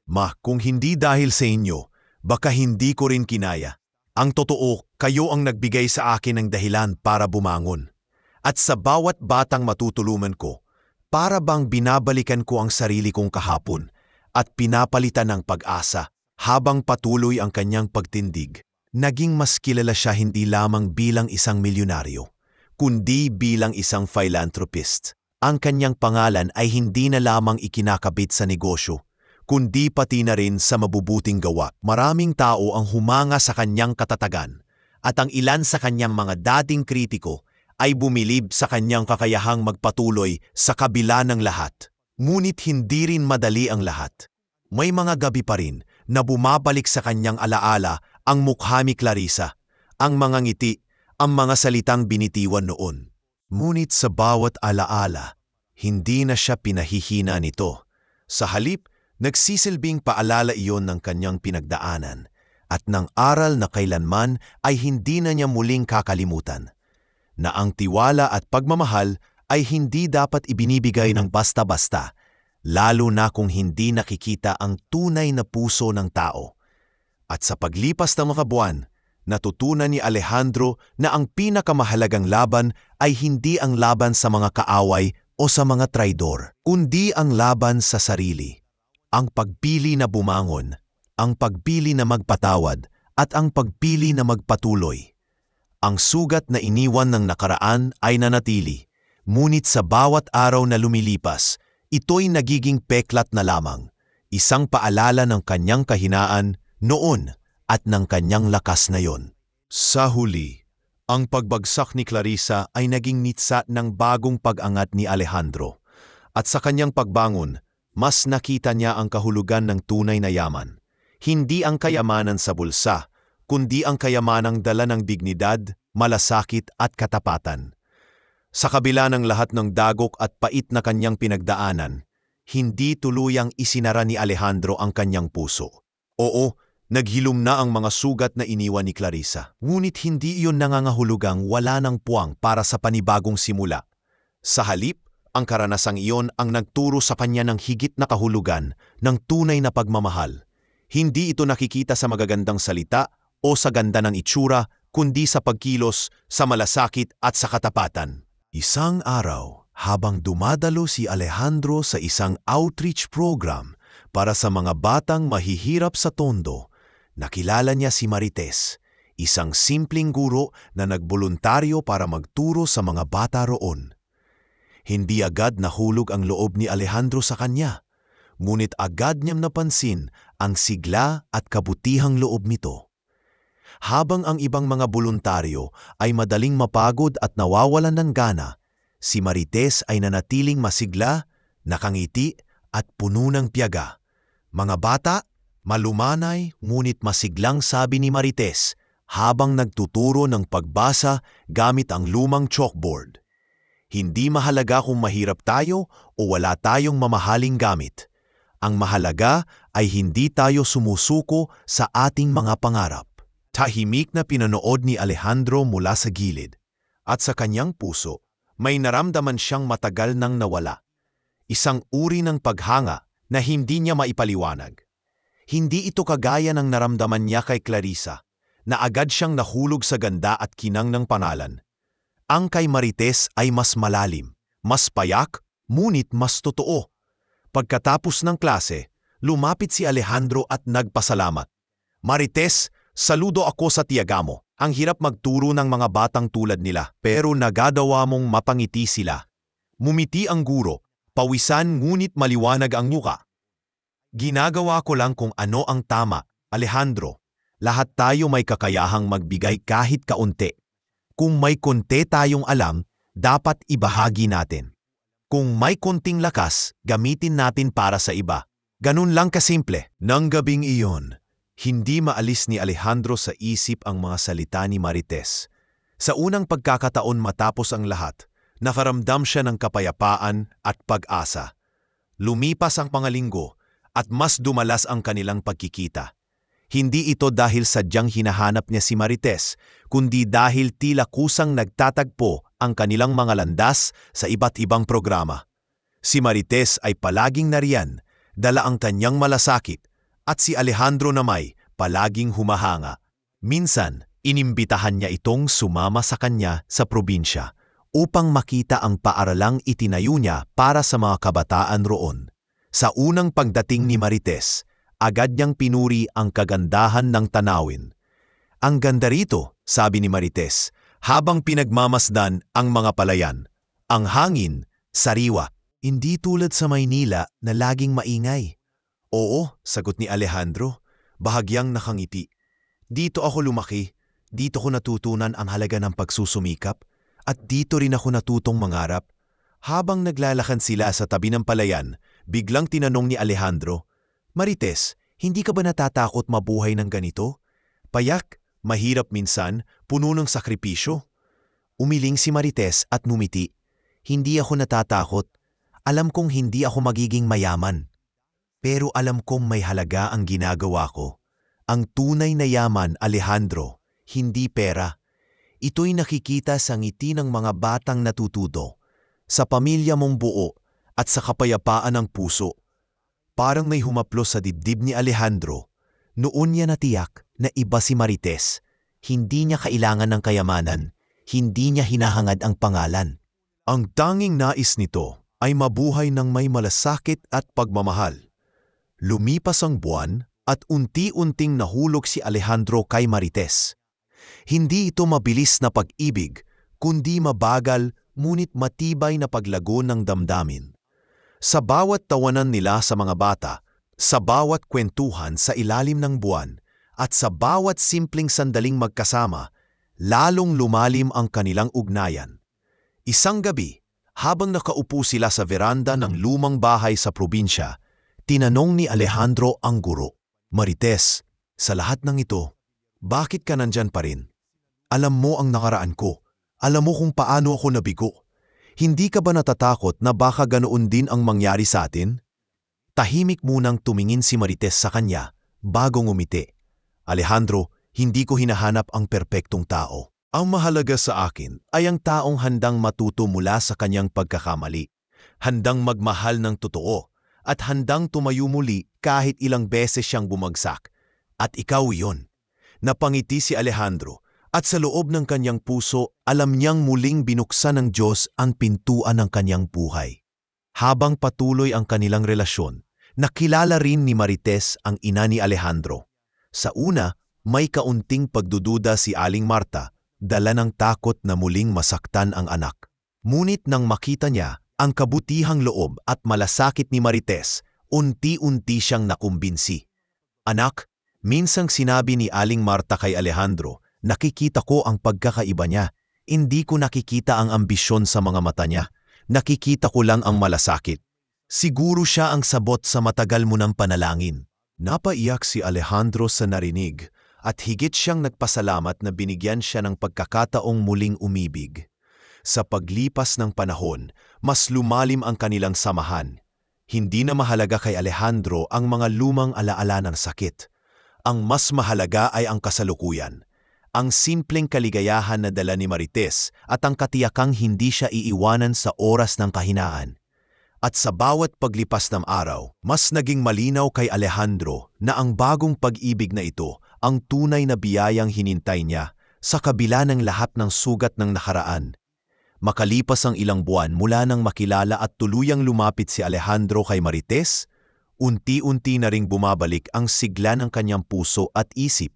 Ma, kung hindi dahil sa inyo, baka hindi ko rin kinaya. Ang totoo, kayo ang nagbigay sa akin ng dahilan para bumangon. At sa bawat batang matutulungan ko, para bang binabalikan ko ang sarili kong kahapon at pinapalitan ng pag-asa. Habang patuloy ang kanyang pagtindig, naging mas kilala siya hindi lamang bilang isang milyonaryo, kundi bilang isang philanthropist. Ang kanyang pangalan ay hindi na lamang ikinakabit sa negosyo, kundi pati na rin sa mabubuting gawa. Maraming tao ang humanga sa kanyang katatagan, at ang ilan sa kanyang mga dating kritiko ay bumilib sa kanyang kakayahang magpatuloy sa kabila ng lahat. Ngunit hindi rin madali ang lahat. May mga gabi pa rin na bumabalik sa kanyang alaala ang mukha ni Clarissa, ang mga ngiti, ang mga salitang binitiwan noon. Ngunit sa bawat alaala, hindi na siya pinahihina nito. Sa halip, nagsisilbing paalala iyon ng kanyang pinagdaanan at ng aral na kailanman ay hindi na niya muling kakalimutan. Na ang tiwala at pagmamahal ay hindi dapat ibinibigay ng basta-basta, lalo na kung hindi nakikita ang tunay na puso ng tao. At sa paglipas ng mga buwan, natutunan ni Alejandro na ang pinakamahalagang laban ay hindi ang laban sa mga kaaway o sa mga traidor, kundi ang laban sa sarili. Ang pagpili na bumangon, ang pagpili na magpatawad, at ang pagpili na magpatuloy. Ang sugat na iniwan ng nakaraan ay nanatili, ngunit sa bawat araw na lumilipas, ito'y nagiging peklat na lamang, isang paalala ng kanyang kahinaan noon at ng kanyang lakas ngayon. Sa huli, ang pagbagsak ni Clarissa ay naging nitsa ng bagong pag-angat ni Alejandro. At sa kanyang pagbangon, mas nakita niya ang kahulugan ng tunay na yaman. Hindi ang kayamanan sa bulsa, kundi ang kayamanang dala ng dignidad, malasakit at katapatan. Sa kabila ng lahat ng dagok at pait na kanyang pinagdaanan, hindi tuluyang isinara ni Alejandro ang kanyang puso. Oo, naghilom na ang mga sugat na iniwan ni Clarissa. Ngunit hindi iyon nangangahulugang wala ng puwang para sa panibagong simula. Sa halip, ang karanasang iyon ang nagturo sa kanya ng higit na kahulugan ng tunay na pagmamahal. Hindi ito nakikita sa magagandang salita o sa ganda ng itsura, kundi sa pagkilos, sa malasakit at sa katapatan. Isang araw, Habang dumadalo si Alejandro sa isang outreach program para sa mga batang mahihirap sa Tondo, nakilala niya si Marites, isang simpleng guro na nagboluntaryo para magturo sa mga bata roon. Hindi agad nahulog ang loob ni Alejandro sa kanya, ngunit agad niyang napansin ang sigla at kabutihang loob nito. Habang ang ibang mga boluntaryo ay madaling mapagod at nawawalan ng gana, si Marites ay nanatiling masigla, nakangiti at puno ng tiyaga. "Mga bata, malumanay ngunit masiglang," sabi ni Marites habang nagtuturo ng pagbasa gamit ang lumang chalkboard. "Hindi mahalaga kung mahirap tayo o wala tayong mamahaling gamit. Ang mahalaga ay hindi tayo sumusuko sa ating mga pangarap." Tahimik na pinanood ni Alejandro mula sa gilid, at sa kanyang puso, may naramdaman siyang matagal nang nawala. Isang uri ng paghanga na hindi niya maipaliwanag. Hindi ito kagaya ng naramdaman niya kay Clarissa, na agad siyang nahulog sa ganda at kinang ng pangalan. Ang kay Marites ay mas malalim, mas payak, ngunit mas totoo. Pagkatapos ng klase, lumapit si Alejandro at nagpasalamat. "Marites, saludo ako sa tiyaga mo. Ang hirap magturo ng mga batang tulad nila, pero nagagawa mong mapangiti sila." Mumiti ang guro, pawisan ngunit maliwanag ang muka. "Ginagawa ko lang kung ano ang tama, Alejandro. Lahat tayo may kakayahang magbigay kahit kaunti. Kung may konti tayong alam, dapat ibahagi natin. Kung may konting lakas, gamitin natin para sa iba. Ganun lang kasimple." Nang gabing iyon, hindi maalis ni Alejandro sa isip ang mga salita ni Marites. Sa unang pagkakataon matapos ang lahat, nakaramdam siya ng kapayapaan at pag-asa. Lumipas ang mga linggo at mas dumalas ang kanilang pagkikita. Hindi ito dahil sadyang hinahanap niya si Marites, kundi dahil tila kusang nagtatagpo ang kanilang mga landas sa iba't ibang programa. Si Marites ay palaging nariyan, dala ang kanyang malasakit, at si Alejandro namay palaging humahanga. Minsan, inimbitahan niya itong sumama sa kanya sa probinsya upang makita ang paaralang itinayo niya para sa mga kabataan roon. Sa unang pagdating ni Marites, agad niyang pinuri ang kagandahan ng tanawin. "Ang ganda rito," sabi ni Marites, habang pinagmamasdan ang mga palayan. "Ang hangin, sariwa, hindi tulad sa Maynila na laging maingay." "Oo," sagot ni Alejandro, bahagyang nakangiti. "Dito ako lumaki, dito ko natutunan ang halaga ng pagsusumikap, at dito rin ako natutong mangarap." Habang naglalakad sila sa tabi ng palayan, biglang tinanong ni Alejandro, "Marites, hindi ka ba natatakot mabuhay ng ganito? Payak, mahirap minsan, puno ng sakripisyo." Umiling si Marites at numiti. "Hindi ako natatakot. Alam kong hindi ako magiging mayaman. Pero alam kong may halaga ang ginagawa ko. Ang tunay na yaman, Alejandro, hindi pera. Ito'y nakikita sa ngiti ng mga batang natututo, sa pamilya mong buo at sa kapayapaan ng puso." Parang may humaplos sa dibdib ni Alejandro. Noon niya natiyak na iba si Marites. Hindi niya kailangan ng kayamanan. Hindi niya hinahangad ang pangalan. Ang tanging nais nito ay mabuhay ng may malasakit at pagmamahal. Lumipas ang buwan at unti-unting nahulog si Alejandro kay Marites. Hindi ito mabilis na pag-ibig, kundi mabagal ngunit matibay na paglago ng damdamin. Sa bawat tawanan nila sa mga bata, sa bawat kwentuhan sa ilalim ng buwan, at sa bawat simpleng sandaling magkasama, lalong lumalim ang kanilang ugnayan. Isang gabi, habang nakaupo sila sa veranda ng lumang bahay sa probinsya, tinanong ni Alejandro ang guro, "Marites, sa lahat ng ito, bakit ka nandyan pa rin? Alam mo ang nakaraan ko. Alam mo kung paano ako nabigo. Hindi ka ba natatakot na baka ganoon din ang mangyari sa atin?" Tahimik munang tumingin si Marites sa kanya bago ngumiti. "Alejandro, hindi ko hinahanap ang perpektong tao. Ang mahalaga sa akin ay ang taong handang matuto mula sa kanyang pagkakamali, handang magmahal ng totoo, at handang tumayo muli kahit ilang beses siyang bumagsak. At ikaw iyon." Napangiti si Alejandro At sa loob ng kanyang puso, alam niyang muling binuksan ng Diyos ang pintuan ng kanyang buhay. Habang patuloy ang kanilang relasyon, nakilala rin ni Marites ang ina ni Alejandro. Sa una, may kaunting pagdududa si Aling Marta, dala ng takot na muling masaktan ang anak. Ngunit nang makita niya ang kabutihang loob at malasakit ni Marites, unti-unti siyang nakumbinsi. Anak, minsang sinabi ni Aling Marta kay Alejandro, nakikita ko ang pagkakaiba niya. Hindi ko nakikita ang ambisyon sa mga mata niya. Nakikita ko lang ang malasakit. Siguro siya ang sabot sa matagal mo ng panalangin. Napaiyak si Alejandro sa narinig at higit siyang nagpasalamat na binigyan siya ng pagkakataong muling umibig. Sa paglipas ng panahon, mas lumalim ang kanilang samahan. Hindi na mahalaga kay Alejandro ang mga lumang alaala ng sakit. Ang mas mahalaga ay ang kasalukuyan. Ang simpleng kaligayahan na dala ni Marites at ang katiyakang hindi siya iiwanan sa oras ng kahinaan. At sa bawat paglipas ng araw, mas naging malinaw kay Alejandro na ang bagong pag-ibig na ito ang tunay na biyayang hinintay niya sa kabila ng lahat ng sugat ng nakaraan. Makalipas ang ilang buwan mula nang makilala at tuluyang lumapit si Alejandro kay Marites, unti-unti na ring bumabalik ang sigla ng kanyang puso at isip.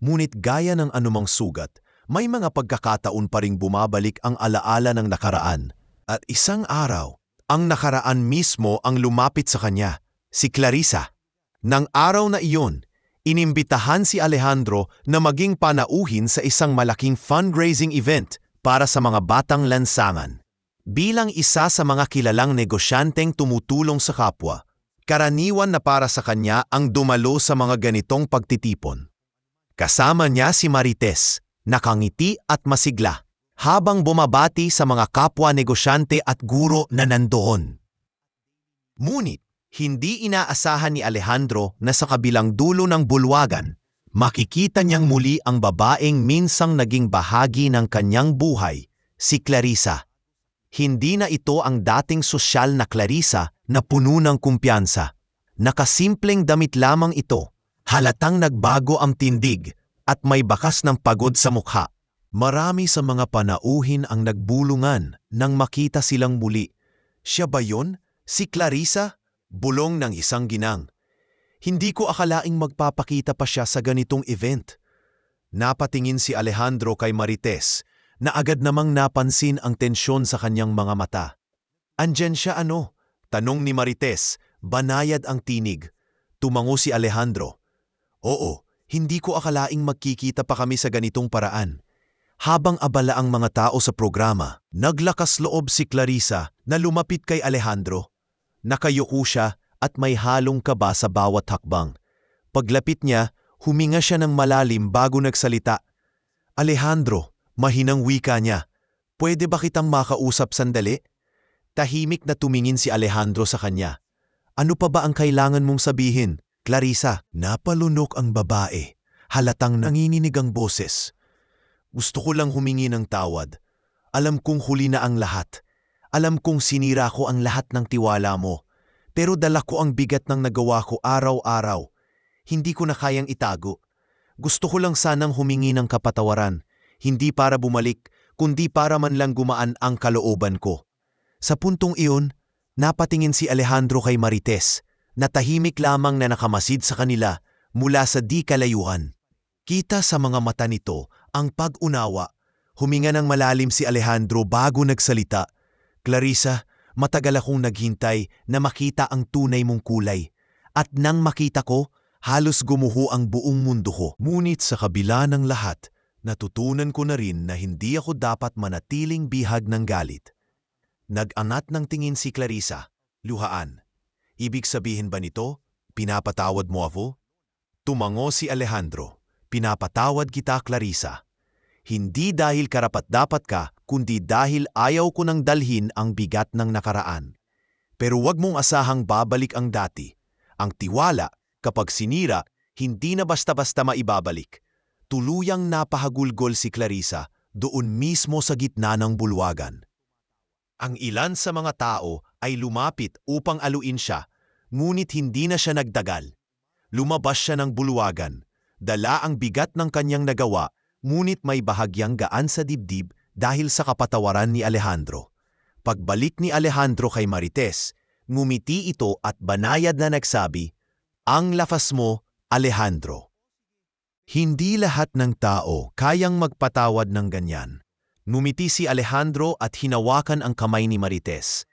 Ngunit gaya ng anumang sugat, may mga pagkakataon pa ring bumabalik ang alaala ng nakaraan. At isang araw, ang nakaraan mismo ang lumapit sa kanya, si Clarissa. Nang araw na iyon, inimbitahan si Alejandro na maging panauhin sa isang malaking fundraising event para sa mga batang lansangan. Bilang isa sa mga kilalang negosyanteng tumutulong sa kapwa, karaniwan na para sa kanya ang dumalo sa mga ganitong pagtitipon. Kasama niya si Marites, nakangiti at masigla, habang bumabati sa mga kapwa negosyante at guro na nandoon. Ngunit, hindi inaasahan ni Alejandro na sa kabilang dulo ng bulwagan, makikita niyang muli ang babaeng minsang naging bahagi ng kanyang buhay, si Clarissa. Hindi na ito ang dating sosyal na Clarissa na puno ng kumpiyansa. Nakasimpleng damit lamang ito. Halatang nagbago ang tindig at may bakas ng pagod sa mukha. Marami sa mga panauhin ang nagbulungan nang makita silang muli. Siya ba yun? Si Clarissa? Bulong ng isang ginang. Hindi ko akalaing magpapakita pa siya sa ganitong event. Napatingin si Alejandro kay Marites na agad namang napansin ang tensyon sa kanyang mga mata. Andyan siya ano? Tanong ni Marites, banayad ang tinig. Tumango si Alejandro. Oo, hindi ko akalaing magkikita pa kami sa ganitong paraan. Habang abala ang mga tao sa programa, naglakas loob si Clarissa na lumapit kay Alejandro. Nakayuko siya at may halong kaba sa bawat hakbang. Paglapit niya, huminga siya ng malalim bago nagsalita. Alejandro, mahinang wika niya. Pwede ba kitang makausap sandali? Tahimik na tumingin si Alejandro sa kanya. Ano pa ba ang kailangan mong sabihin? Clarissa, napalunok ang babae. Halatang nanginginig ang boses. Gusto ko lang humingi ng tawad. Alam kong huli na ang lahat. Alam kong sinira ko ang lahat ng tiwala mo. Pero dala ko ang bigat ng nagawa ko araw-araw. Hindi ko na kayang itago. Gusto ko lang sanang humingi ng kapatawaran. Hindi para bumalik, kundi para man lang gumaan ang kalooban ko. Sa puntong iyon, napatingin si Alejandro kay Marites. Natahimik lamang na nakamasid sa kanila mula sa di kalayuan. Kita sa mga mata nito ang pag-unawa. Huminga ng malalim si Alejandro bago nagsalita. Clarissa, matagal akong naghintay na makita ang tunay mong kulay. At nang makita ko, halos gumuho ang buong mundo ko. Ngunit sa kabila ng lahat, natutunan ko na rin na hindi ako dapat manatiling bihag ng galit. Nag-angat ng tingin si Clarissa, luhaan. Ibig sabihin ba nito, pinapatawad mo ako? Tumango si Alejandro, pinapatawad kita Clarissa. Hindi dahil karapat-dapat ka, kundi dahil ayaw ko nang dalhin ang bigat ng nakaraan. Pero wag mong asahang babalik ang dati. Ang tiwala, kapag sinira, hindi na basta-basta maibabalik. Tuluyang napahagulgol si Clarissa doon mismo sa gitna ng bulwagan. Ang ilan sa mga tao ay lumapit upang aluin siya, ngunit hindi na siya nagdagal. Lumabas siya ng bulwagan, dala ang bigat ng kanyang nagawa ngunit may bahagyang gaan sa dibdib dahil sa kapatawaran ni Alejandro. Pagbalik ni Alejandro kay Marites, ngumiti ito at banayad na nagsabi, "Ang lakas mo, Alejandro." Hindi lahat ng tao kayang magpatawad ng ganyan. Ngumiti si Alejandro at hinawakan ang kamay ni Marites.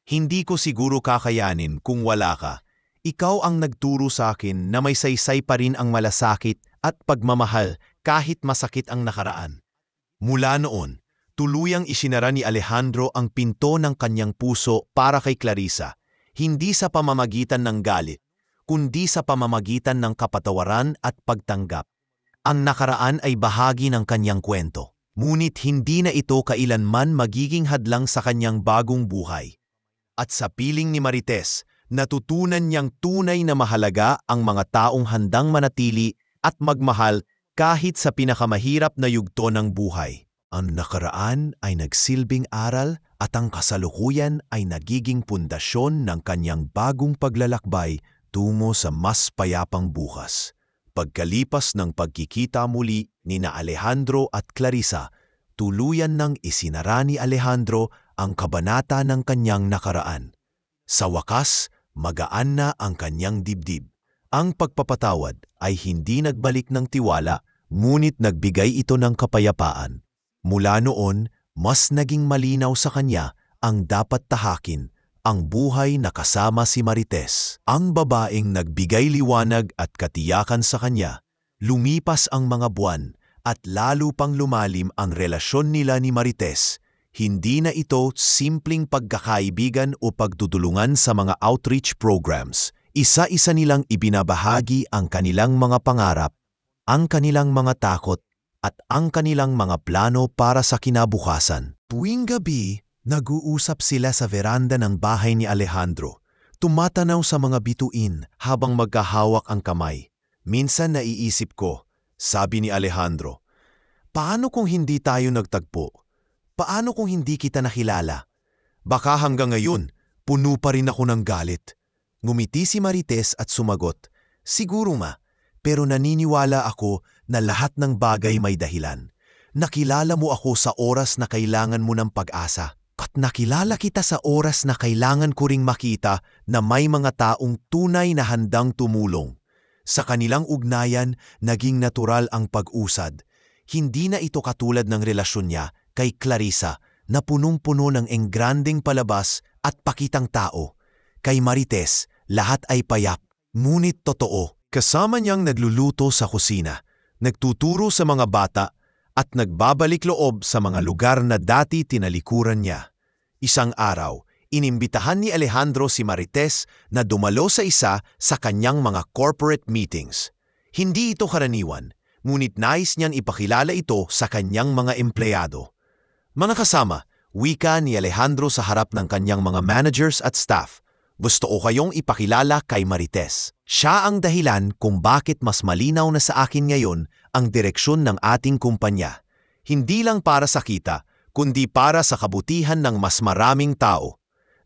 "Hindi ko siguro kakayanin kung wala ka. Ikaw ang nagturo sa akin na may saysay pa rin ang malasakit at pagmamahal kahit masakit ang nakaraan." Mula noon, tuluyang isinara ni Alejandro ang pinto ng kanyang puso para kay Clarissa, hindi sa pamamagitan ng galit, kundi sa pamamagitan ng kapatawaran at pagtanggap. Ang nakaraan ay bahagi ng kanyang kwento, ngunit hindi na ito kailanman magiging hadlang sa kanyang bagong buhay. At sa piling ni Marites, natutunan niyang tunay na mahalaga ang mga taong handang manatili at magmahal kahit sa pinakamahirap na yugto ng buhay. Ang nakaraan ay nagsilbing aral at ang kasalukuyan ay nagiging pundasyon ng kanyang bagong paglalakbay tungo sa mas payapang bukas. Pagkalipas ng pagkikita muli nina Alejandro at Clarissa, tuluyan nang isinara ni Alejandro ang kabanata ng kanyang nakaraan. Sa wakas, magaan na ang kanyang dibdib. Ang pagpapatawad ay hindi nagbalik ng tiwala, ngunit nagbigay ito ng kapayapaan. Mula noon, mas naging malinaw sa kanya ang dapat tahakin, ang buhay na kasama si Marites. Ang babaeng nagbigay liwanag at katiyakan sa kanya. Lumipas ang mga buwan at lalo pang lumalim ang relasyon nila ni Marites. Hindi na ito simpleng pagkakaibigan o pagtutulungan sa mga outreach programs. Isa-isa nilang ibinabahagi ang kanilang mga pangarap, ang kanilang mga takot, at ang kanilang mga plano para sa kinabukasan. Tuwing gabi, nag-uusap sila sa veranda ng bahay ni Alejandro, tumatanaw sa mga bituin habang magkahawak ang kamay. "Minsan naiisip ko," sabi ni Alejandro, "paano kung hindi tayo nagtagpo? Paano kung hindi kita nakilala? Baka hanggang ngayon, puno pa rin ako ng galit." Ngumiti si Marites at sumagot, "Siguro ma, pero naniniwala ako na lahat ng bagay may dahilan. Nakilala mo ako sa oras na kailangan mo ng pag-asa. At nakilala kita sa oras na kailangan ko ring makita na may mga taong tunay na handang tumulong. Sa kanilang ugnayan, naging natural ang pag-usad. Hindi na ito katulad ng relasyon niya kay Clarissa na punong-puno ng engranding palabas at pakitang tao. Kay Marites, lahat ay payak, ngunit totoo. Kasama niyang nagluluto sa kusina, nagtuturo sa mga bata, at nagbabalik loob sa mga lugar na dati tinalikuran niya. Isang araw, inimbitahan ni Alejandro si Marites na dumalo sa isa sa kanyang mga corporate meetings. Hindi ito karaniwan, ngunit nais niyang ipakilala ito sa kanyang mga empleyado. "Mga kasama," wika ni Alejandro sa harap ng kanyang mga managers at staff, "gusto ko kayong ipakilala kay Marites. Siya ang dahilan kung bakit mas malinaw na sa akin ngayon ang direksyon ng ating kumpanya. Hindi lang para sa kita, kundi para sa kabutihan ng mas maraming tao."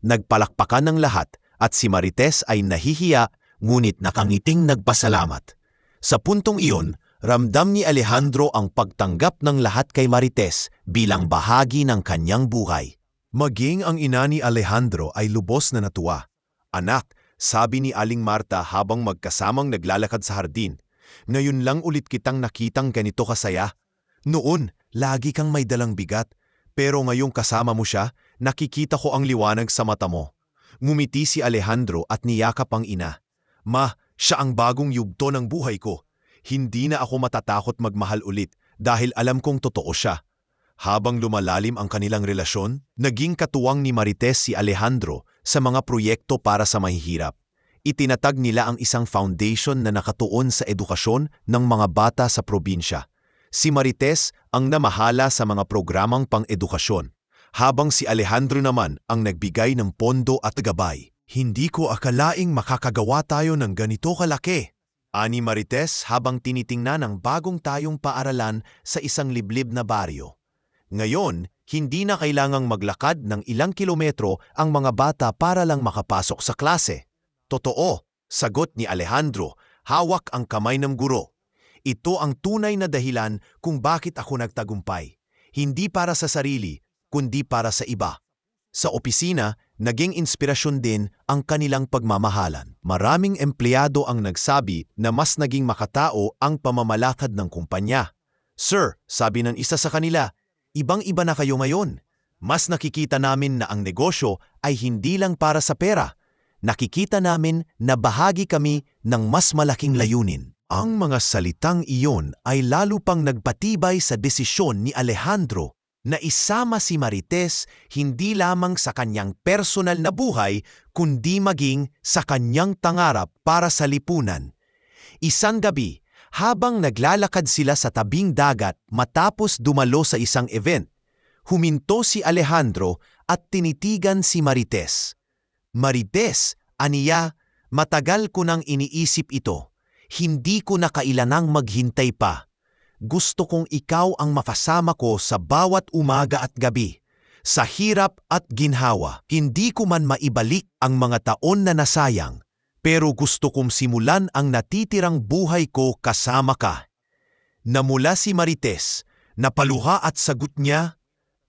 Nagpalakpakan ng lahat at si Marites ay nahihiya ngunit nakangiting nagpasalamat. Sa puntong iyon, ramdam ni Alejandro ang pagtanggap ng lahat kay Marites bilang bahagi ng kanyang buhay. Maging ang ina ni Alejandro ay lubos na natuwa. "Anak," sabi ni Aling Marta habang magkasamang naglalakad sa hardin, "ngayon lang ulit kitang nakitang ganito kasaya. Noon, lagi kang may dalang bigat, pero ngayong kasama mo siya, nakikita ko ang liwanag sa mata mo." Ngumiti si Alejandro at niyakap ang ina. "Ma, siya ang bagong yugto ng buhay ko. Hindi na ako matatakot magmahal ulit dahil alam kong totoo siya." Habang lumalalim ang kanilang relasyon, naging katuwang ni Marites si Alejandro sa mga proyekto para sa mahihirap. Itinatag nila ang isang foundation na nakatuon sa edukasyon ng mga bata sa probinsya. Si Marites ang namahala sa mga programang pang-edukasyon, habang si Alejandro naman ang nagbigay ng pondo at gabay. "Hindi ko akalaing makakagawa tayo ng ganito kalaki," ani Marites habang tinitingnan ang bagong tayong paaralan sa isang liblib na baryo. Ngayon, hindi na kailangang maglakad ng ilang kilometro ang mga bata para lang makapasok sa klase. "Totoo," sagot ni Alejandro, hawak ang kamay ng guro. Ito ang tunay na dahilan kung bakit ako nagtagumpay. Hindi para sa sarili, kundi para sa iba. Sa opisina, naging inspirasyon din ang kanilang pagmamahalan. Maraming empleyado ang nagsabi na mas naging makatao ang pamamalakad ng kumpanya. "Sir," sabi ng isa sa kanila, "ibang-iba na kayo ngayon. Mas nakikita namin na ang negosyo ay hindi lang para sa pera. Nakikita namin na bahagi kami ng mas malaking layunin." Ang mga salitang iyon ay lalo pang nagpatibay sa desisyon ni Alejandro na isama si Marites hindi lamang sa kanyang personal na buhay kundi maging sa kanyang pangarap para sa lipunan. Isang gabi, habang naglalakad sila sa tabing dagat matapos dumalo sa isang event, huminto si Alejandro at tinitigan si Marites. "Marites," aniya, "matagal ko nang iniisip ito. Hindi ko na kailangang maghintay pa. Gusto kong ikaw ang makasama ko sa bawat umaga at gabi. Sa hirap at ginhawa, hindi ko man maibalik ang mga taon na nasayang, pero gusto kong simulan ang natitirang buhay ko kasama ka." Namula si Marites, napaluha at sagot niya,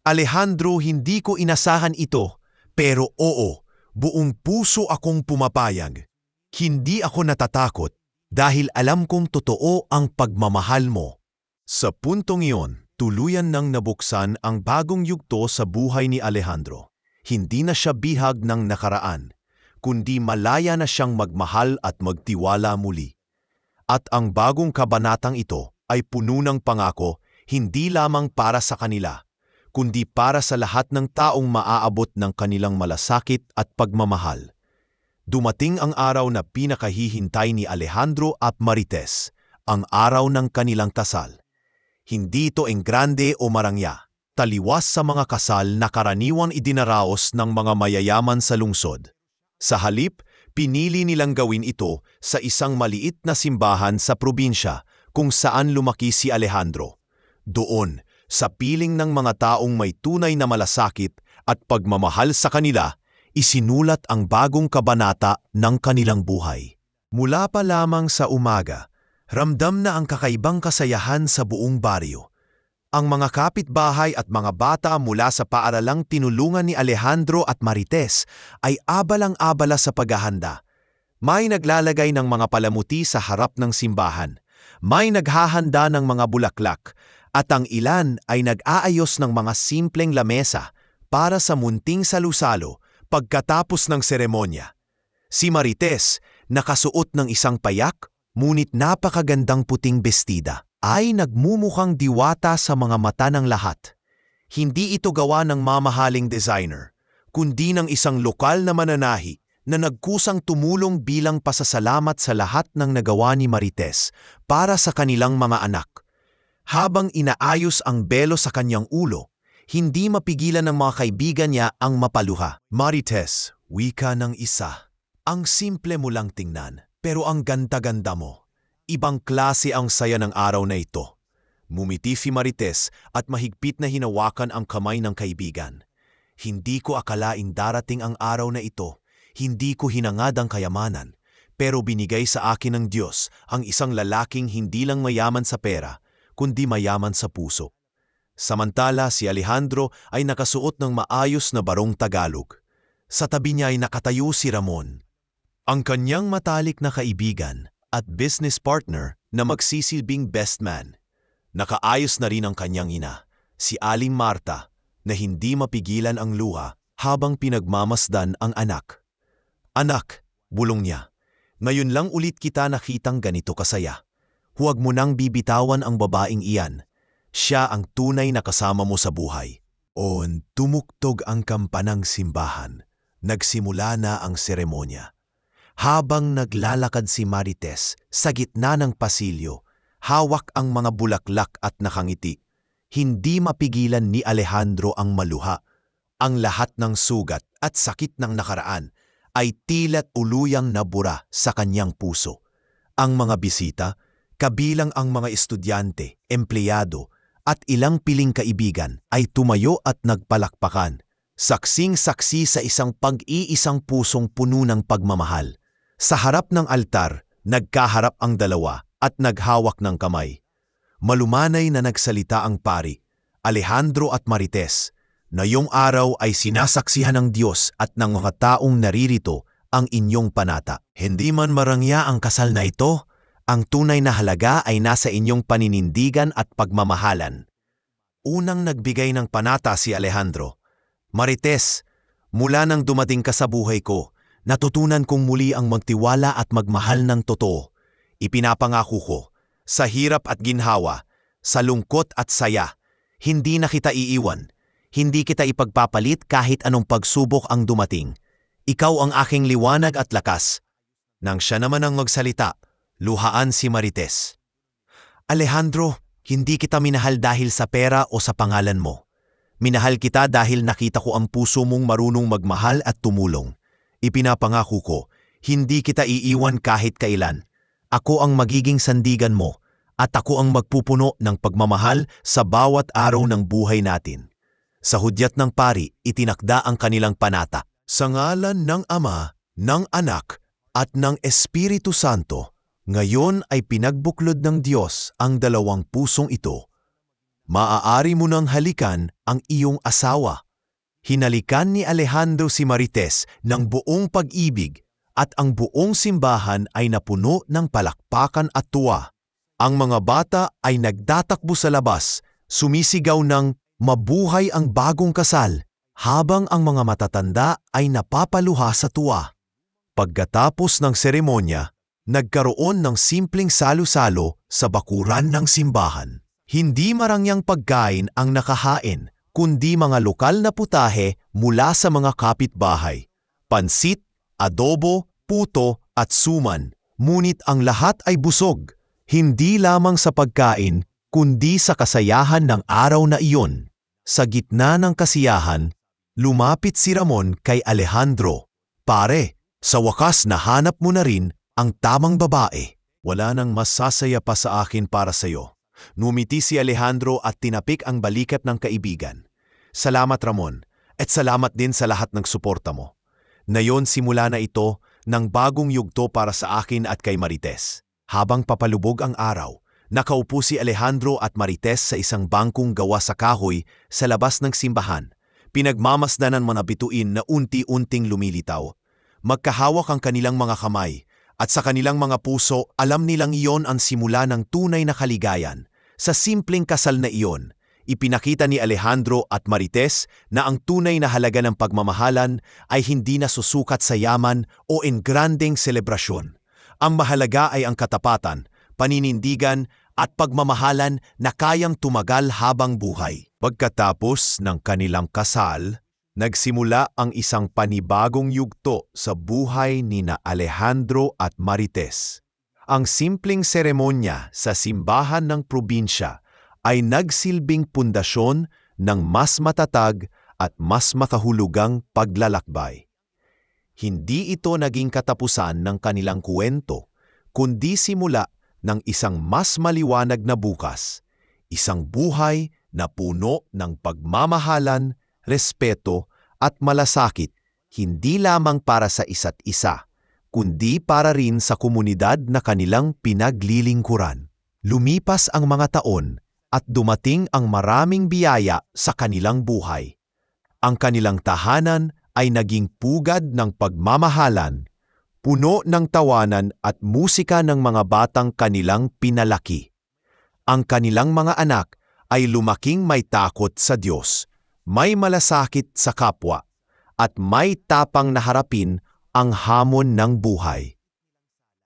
"Alejandro, hindi ko inasahan ito, pero oo, buong puso akong pumapayag. Hindi ako natatakot dahil alam kong totoo ang pagmamahal mo." Sa puntong iyon, tuluyan nang nabuksan ang bagong yugto sa buhay ni Alejandro. Hindi na siya bihag ng nakaraan, kundi malaya na siyang magmahal at magtiwala muli. At ang bagong kabanatang ito ay puno ng pangako hindi lamang para sa kanila, kundi para sa lahat ng taong maaabot ng kanilang malasakit at pagmamahal. Dumating ang araw na pinakahihintay ni Alejandro at Marites, ang araw ng kanilang kasal. Hindi ito enggrande o marangya, taliwas sa mga kasal na karaniwang idinaraos ng mga mayayaman sa lungsod. Sa halip, pinili nilang gawin ito sa isang maliit na simbahan sa probinsya kung saan lumaki si Alejandro. Doon, sa piling ng mga taong may tunay na malasakit at pagmamahal sa kanila, isinulat ang bagong kabanata ng kanilang buhay. Mula pa lamang sa umaga, ramdam na ang kakaibang kasayahan sa buong baryo. Ang mga kapitbahay at mga bata mula sa paaralang tinulungan ni Alejandro at Marites ay abalang-abala sa paghahanda. May naglalagay ng mga palamuti sa harap ng simbahan, may naghahanda ng mga bulaklak, at ang ilan ay nag-aayos ng mga simpleng lamesa para sa munting salusalo. Pagkatapos ng seremonya, si Marites, nakasuot ng isang payak, ngunit napakagandang puting bestida, ay nagmumukhang diwata sa mga mata ng lahat. Hindi ito gawa ng mamahaling designer, kundi ng isang lokal na mananahi na nagkusang tumulong bilang pasasalamat sa lahat ng nagawa ni Marites para sa kanilang mga anak. Habang inaayos ang belo sa kanyang ulo, hindi mapigilan ng mga kaibigan niya ang mapaluha. "Marites," wika ng isa, "ang simple mo lang tingnan, pero ang ganda-ganda mo. Ibang klase ang saya ng araw na ito." Mumiti si Marites at mahigpit na hinawakan ang kamay ng kaibigan. "Hindi ko akalaing darating ang araw na ito. Hindi ko hinangad ang kayamanan, pero binigay sa akin ng Diyos ang isang lalaking hindi lang mayaman sa pera, kundi mayaman sa puso." Samantala, si Alejandro ay nakasuot ng maayos na barong Tagalog. Sa tabi niya ay nakatayo si Ramon, ang kanyang matalik na kaibigan at business partner na magsisilbing best man. Nakaayos na rin ang kanyang ina, si Aling Marta, na hindi mapigilan ang luha habang pinagmamasdan ang anak. "Anak," bulong niya, "ngayon lang ulit kita nakitang ganito kasaya. Huwag mo nang bibitawan ang babaeng iyan. Siya ang tunay na kasama mo sa buhay." Tumugtog ang kampanang simbahan. Nagsimula na ang seremonya. Habang naglalakad si Marites sa gitna ng pasilyo, hawak ang mga bulaklak at nakangiti, hindi mapigilan ni Alejandro ang maluha. Ang lahat ng sugat at sakit ng nakaraan ay tila tuluyang nabura sa kanyang puso. Ang mga bisita, kabilang ang mga estudyante, empleyado, at ilang piling kaibigan ay tumayo at nagpalakpakan, saksing-saksi sa isang pag-iisang pusong puno ng pagmamahal. Sa harap ng altar, nagkaharap ang dalawa, at naghawak ng kamay. Malumanay na nagsalita ang pari, Alejandro at Marites, na iyong araw ay sinasaksihan ng Diyos at ng mga taong naririto ang inyong panata. Hindi man marangya ang kasal na ito, ang tunay na halaga ay nasa inyong paninindigan at pagmamahalan. Unang nagbigay ng panata si Alejandro. Marites, mula nang dumating ka sa buhay ko, natutunan kong muli ang magtiwala at magmahal ng totoo. Ipinapangako ko, sa hirap at ginhawa, sa lungkot at saya, hindi na kita iiwan. Hindi kita ipagpapalit kahit anong pagsubok ang dumating. Ikaw ang aking liwanag at lakas. Nang siya naman ang magsalita, luhaan si Marites. Alejandro, hindi kita minahal dahil sa pera o sa pangalan mo. Minahal kita dahil nakita ko ang puso mong marunong magmahal at tumulong. Ipinapangako ko, hindi kita iiwan kahit kailan. Ako ang magiging sandigan mo at ako ang magpupuno ng pagmamahal sa bawat araw ng buhay natin. Sa hudyat ng pari, itinakda ang kanilang panata. Sa ngalan ng Ama, ng Anak, at ng Espiritu Santo, ngayon ay pinagbuklod ng Diyos ang dalawang pusong ito. Maaari mo nang halikan ang iyong asawa. Hinalikan ni Alejandro si Marites ng buong pag-ibig at ang buong simbahan ay napuno ng palakpakan at tuwa. Ang mga bata ay nagtatakbo sa labas, sumisigaw ng mabuhay ang bagong kasal, habang ang mga matatanda ay napapaluha sa tuwa. Pagkatapos ng seremonya, nagkaroon ng simpleng salo-salo sa bakuran ng simbahan. Hindi marangyang pagkain ang nakahain, kundi mga lokal na putahe mula sa mga kapitbahay. Pansit, adobo, puto at suman. Ngunit ang lahat ay busog, hindi lamang sa pagkain, kundi sa kasayahan ng araw na iyon. Sa gitna ng kasiyahan, lumapit si Ramon kay Alejandro. Pare, sa wakas nahanap mo na rin ang tamang babae. Wala nang mas sasaya pa sa akin para sa'yo. Numiti si Alejandro at tinapik ang balikat ng kaibigan. Salamat Ramon, at salamat din sa lahat ng suporta mo. Nayon simula na ito ng bagong yugto para sa akin at kay Marites. Habang papalubog ang araw, nakaupo si Alejandro at Marites sa isang bangkong gawa sa kahoy sa labas ng simbahan. Pinagmamasdanan mga bituin na unti-unting lumilitaw. Magkahawak ang kanilang mga kamay, at sa kanilang mga puso alam nilang iyon ang simula ng tunay na kaligayan. Sa simpleng kasal na iyon, ipinakita ni Alejandro at Marites na ang tunay na halaga ng pagmamahalan ay hindi na susukat sa yaman o engrandeng selebrasyon. Ang mahalaga ay ang katapatan, paninindigan at pagmamahalan na kayang tumagal habang buhay. Pagkatapos ng kanilang kasal, nagsimula ang isang panibagong yugto sa buhay nina Alejandro at Marites. Ang simpleng seremonya sa simbahan ng probinsya ay nagsilbing pundasyon ng mas matatag at mas makahulugang paglalakbay. Hindi ito naging katapusan ng kanilang kwento, kundi simula ng isang mas maliwanag na bukas, isang buhay na puno ng pagmamahalan, respeto at malasakit, hindi lamang para sa isa't isa, kundi para rin sa komunidad na kanilang pinaglilingkuran. Lumipas ang mga taon at dumating ang maraming biyaya sa kanilang buhay. Ang kanilang tahanan ay naging pugad ng pagmamahalan, puno ng tawanan at musika ng mga batang kanilang pinalaki. Ang kanilang mga anak ay lumaking may takot sa Diyos, may malasakit sa kapwa, at may tapang na harapin ang hamon ng buhay.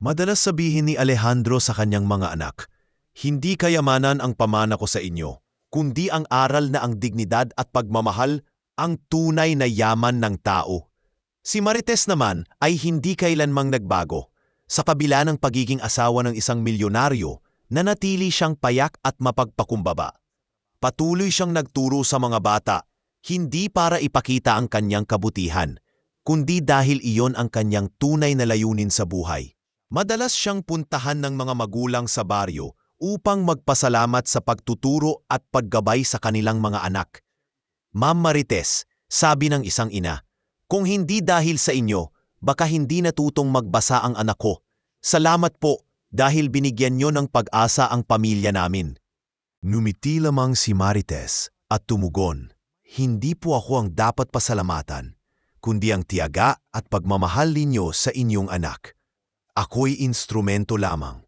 Madalas sabihin ni Alejandro sa kanyang mga anak, "Hindi kayamanan ang pamana ko sa inyo, kundi ang aral na ang dignidad at pagmamahal ang tunay na yaman ng tao." Si Marites naman ay hindi kailanmang nagbago. Sa kabila ng pagiging asawa ng isang milyonaryo, nanatili siyang payak at mapagpakumbaba. Patuloy siyang nagturo sa mga bata, hindi para ipakita ang kanyang kabutihan, kundi dahil iyon ang kanyang tunay na layunin sa buhay. Madalas siyang puntahan ng mga magulang sa baryo upang magpasalamat sa pagtuturo at paggabay sa kanilang mga anak. "Ma'am Marites," sabi ng isang ina, "kung hindi dahil sa inyo, baka hindi natutong magbasa ang anak ko. Salamat po, dahil binigyan niyo ng pag-asa ang pamilya namin." Numiti lamang si Marites at tumugon, "Hindi po ako ang dapat pasalamatan, kundi ang tiyaga at pagmamahal ninyo sa inyong anak. Ako'y instrumento lamang."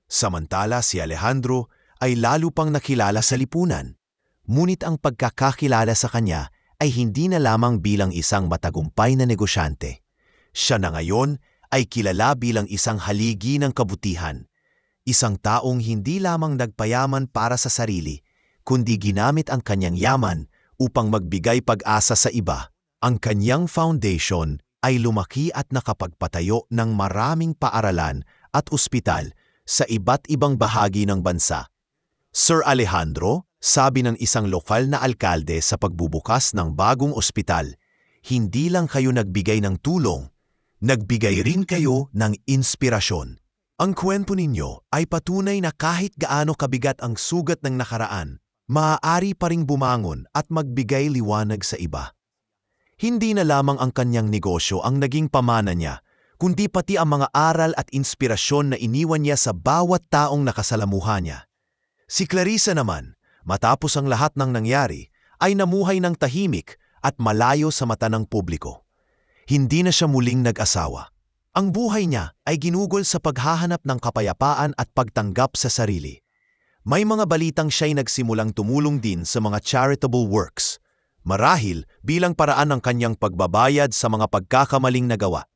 Samantala si Alejandro ay lalo pang nakilala sa lipunan. Ngunit ang pagkakakilala sa kanya ay hindi na lamang bilang isang matagumpay na negosyante. Siya na ngayon ay kilala bilang isang haligi ng kabutihan. Isang taong hindi lamang nagpayaman para sa sarili, kundi ginamit ang kanyang yaman upang magbigay pag-asa sa iba. Ang kanyang foundation ay lumaki at nakapagpatayo ng maraming paaralan at ospital sa iba't ibang bahagi ng bansa. "Sir Alejandro," sabi ng isang lokal na alkalde sa pagbubukas ng bagong ospital, "hindi lang kayo nagbigay ng tulong, nagbigay rin kayo ng inspirasyon. Ang kwento ninyo ay patunay na kahit gaano kabigat ang sugat ng nakaraan, maaari pa ring bumangon at magbigay liwanag sa iba." Hindi na lamang ang kanyang negosyo ang naging pamana niya, kundi pati ang mga aral at inspirasyon na iniwan niya sa bawat taong nakasalamuha niya. Si Clarissa naman, matapos ang lahat ng nangyari, ay namuhay ng tahimik at malayo sa mata ng publiko. Hindi na siya muling nag-asawa. Ang buhay niya ay ginugol sa paghahanap ng kapayapaan at pagtanggap sa sarili. May mga balitang siya'y nagsimulang tumulong din sa mga charitable works, marahil bilang paraan ng kanyang pagbabayad sa mga pagkakamaling nagawa.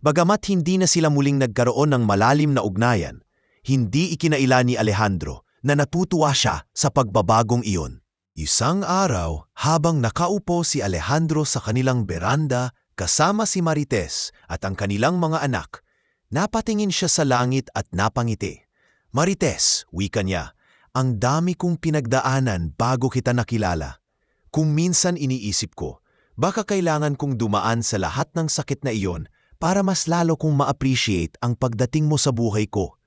Bagamat hindi na sila muling nagkaroon ng malalim na ugnayan, hindi ikinaila ni Alejandro na natutuwa siya sa pagbabagong iyon. Isang araw, habang nakaupo si Alejandro sa kanilang beranda kasama si Marites at ang kanilang mga anak, napatingin siya sa langit at napangiti. "Marites," wika niya, "ang dami kong pinagdaanan bago kita nakilala. Kung minsan iniisip ko, baka kailangan kong dumaan sa lahat ng sakit na iyon para mas lalo kong ma-appreciate ang pagdating mo sa buhay ko."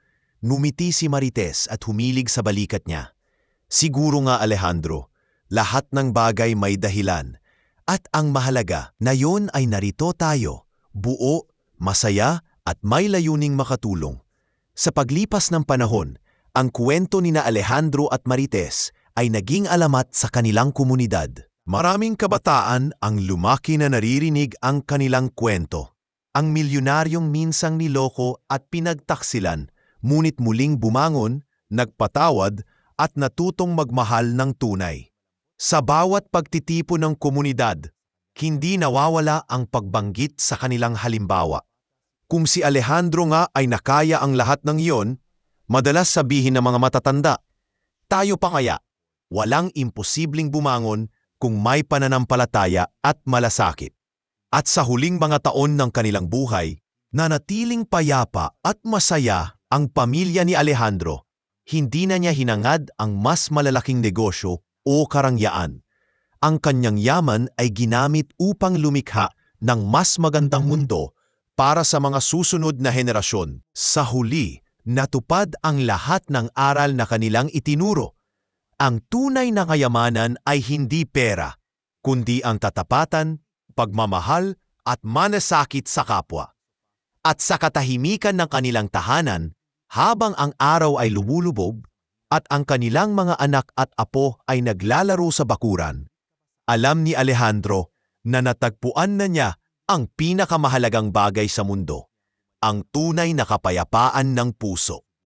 Ngumiti si Marites at humilig sa balikat niya. "Siguro nga, Alejandro, lahat ng bagay may dahilan. At ang mahalaga na yon ay narito tayo, buo, masaya at may layuning makatulong." Sa paglipas ng panahon, ang kwento ni na Alejandro at Marites ay naging alamat sa kanilang komunidad. Maraming kabataan ang lumaki na naririnig ang kanilang kwento. Ang milyonaryong minsang niloko at pinagtaksilan, ngunit muling bumangon, nagpatawad at natutong magmahal ng tunay. Sa bawat pagtitipon ng komunidad, hindi nawawala ang pagbanggit sa kanilang halimbawa. Kung si Alejandro nga ay nakaya ang lahat ng iyon, madalas sabihin ng mga matatanda, "Tayo pa kaya?" Walang imposibleng bumangon kung may pananampalataya at malasakit. At sa huling mga taon ng kanilang buhay, nanatiling payapa at masaya ang pamilya ni Alejandro. Hindi na niya hinangad ang mas malalaking negosyo o karangyaan. Ang kanyang yaman ay ginamit upang lumikha ng mas magandang mundo para sa mga susunod na henerasyon. Sa huli, natupad ang lahat ng aral na kanilang itinuro. Ang tunay na kayamanan ay hindi pera, kundi ang katapatan, pagmamahal at malasakit sa kapwa. At sa katahimikan ng kanilang tahanan, habang ang araw ay lumulubog, at ang kanilang mga anak at apo ay naglalaro sa bakuran, alam ni Alejandro na natagpuan na niya ang pinakamahalagang bagay sa mundo, ang tunay na kapayapaan ng puso.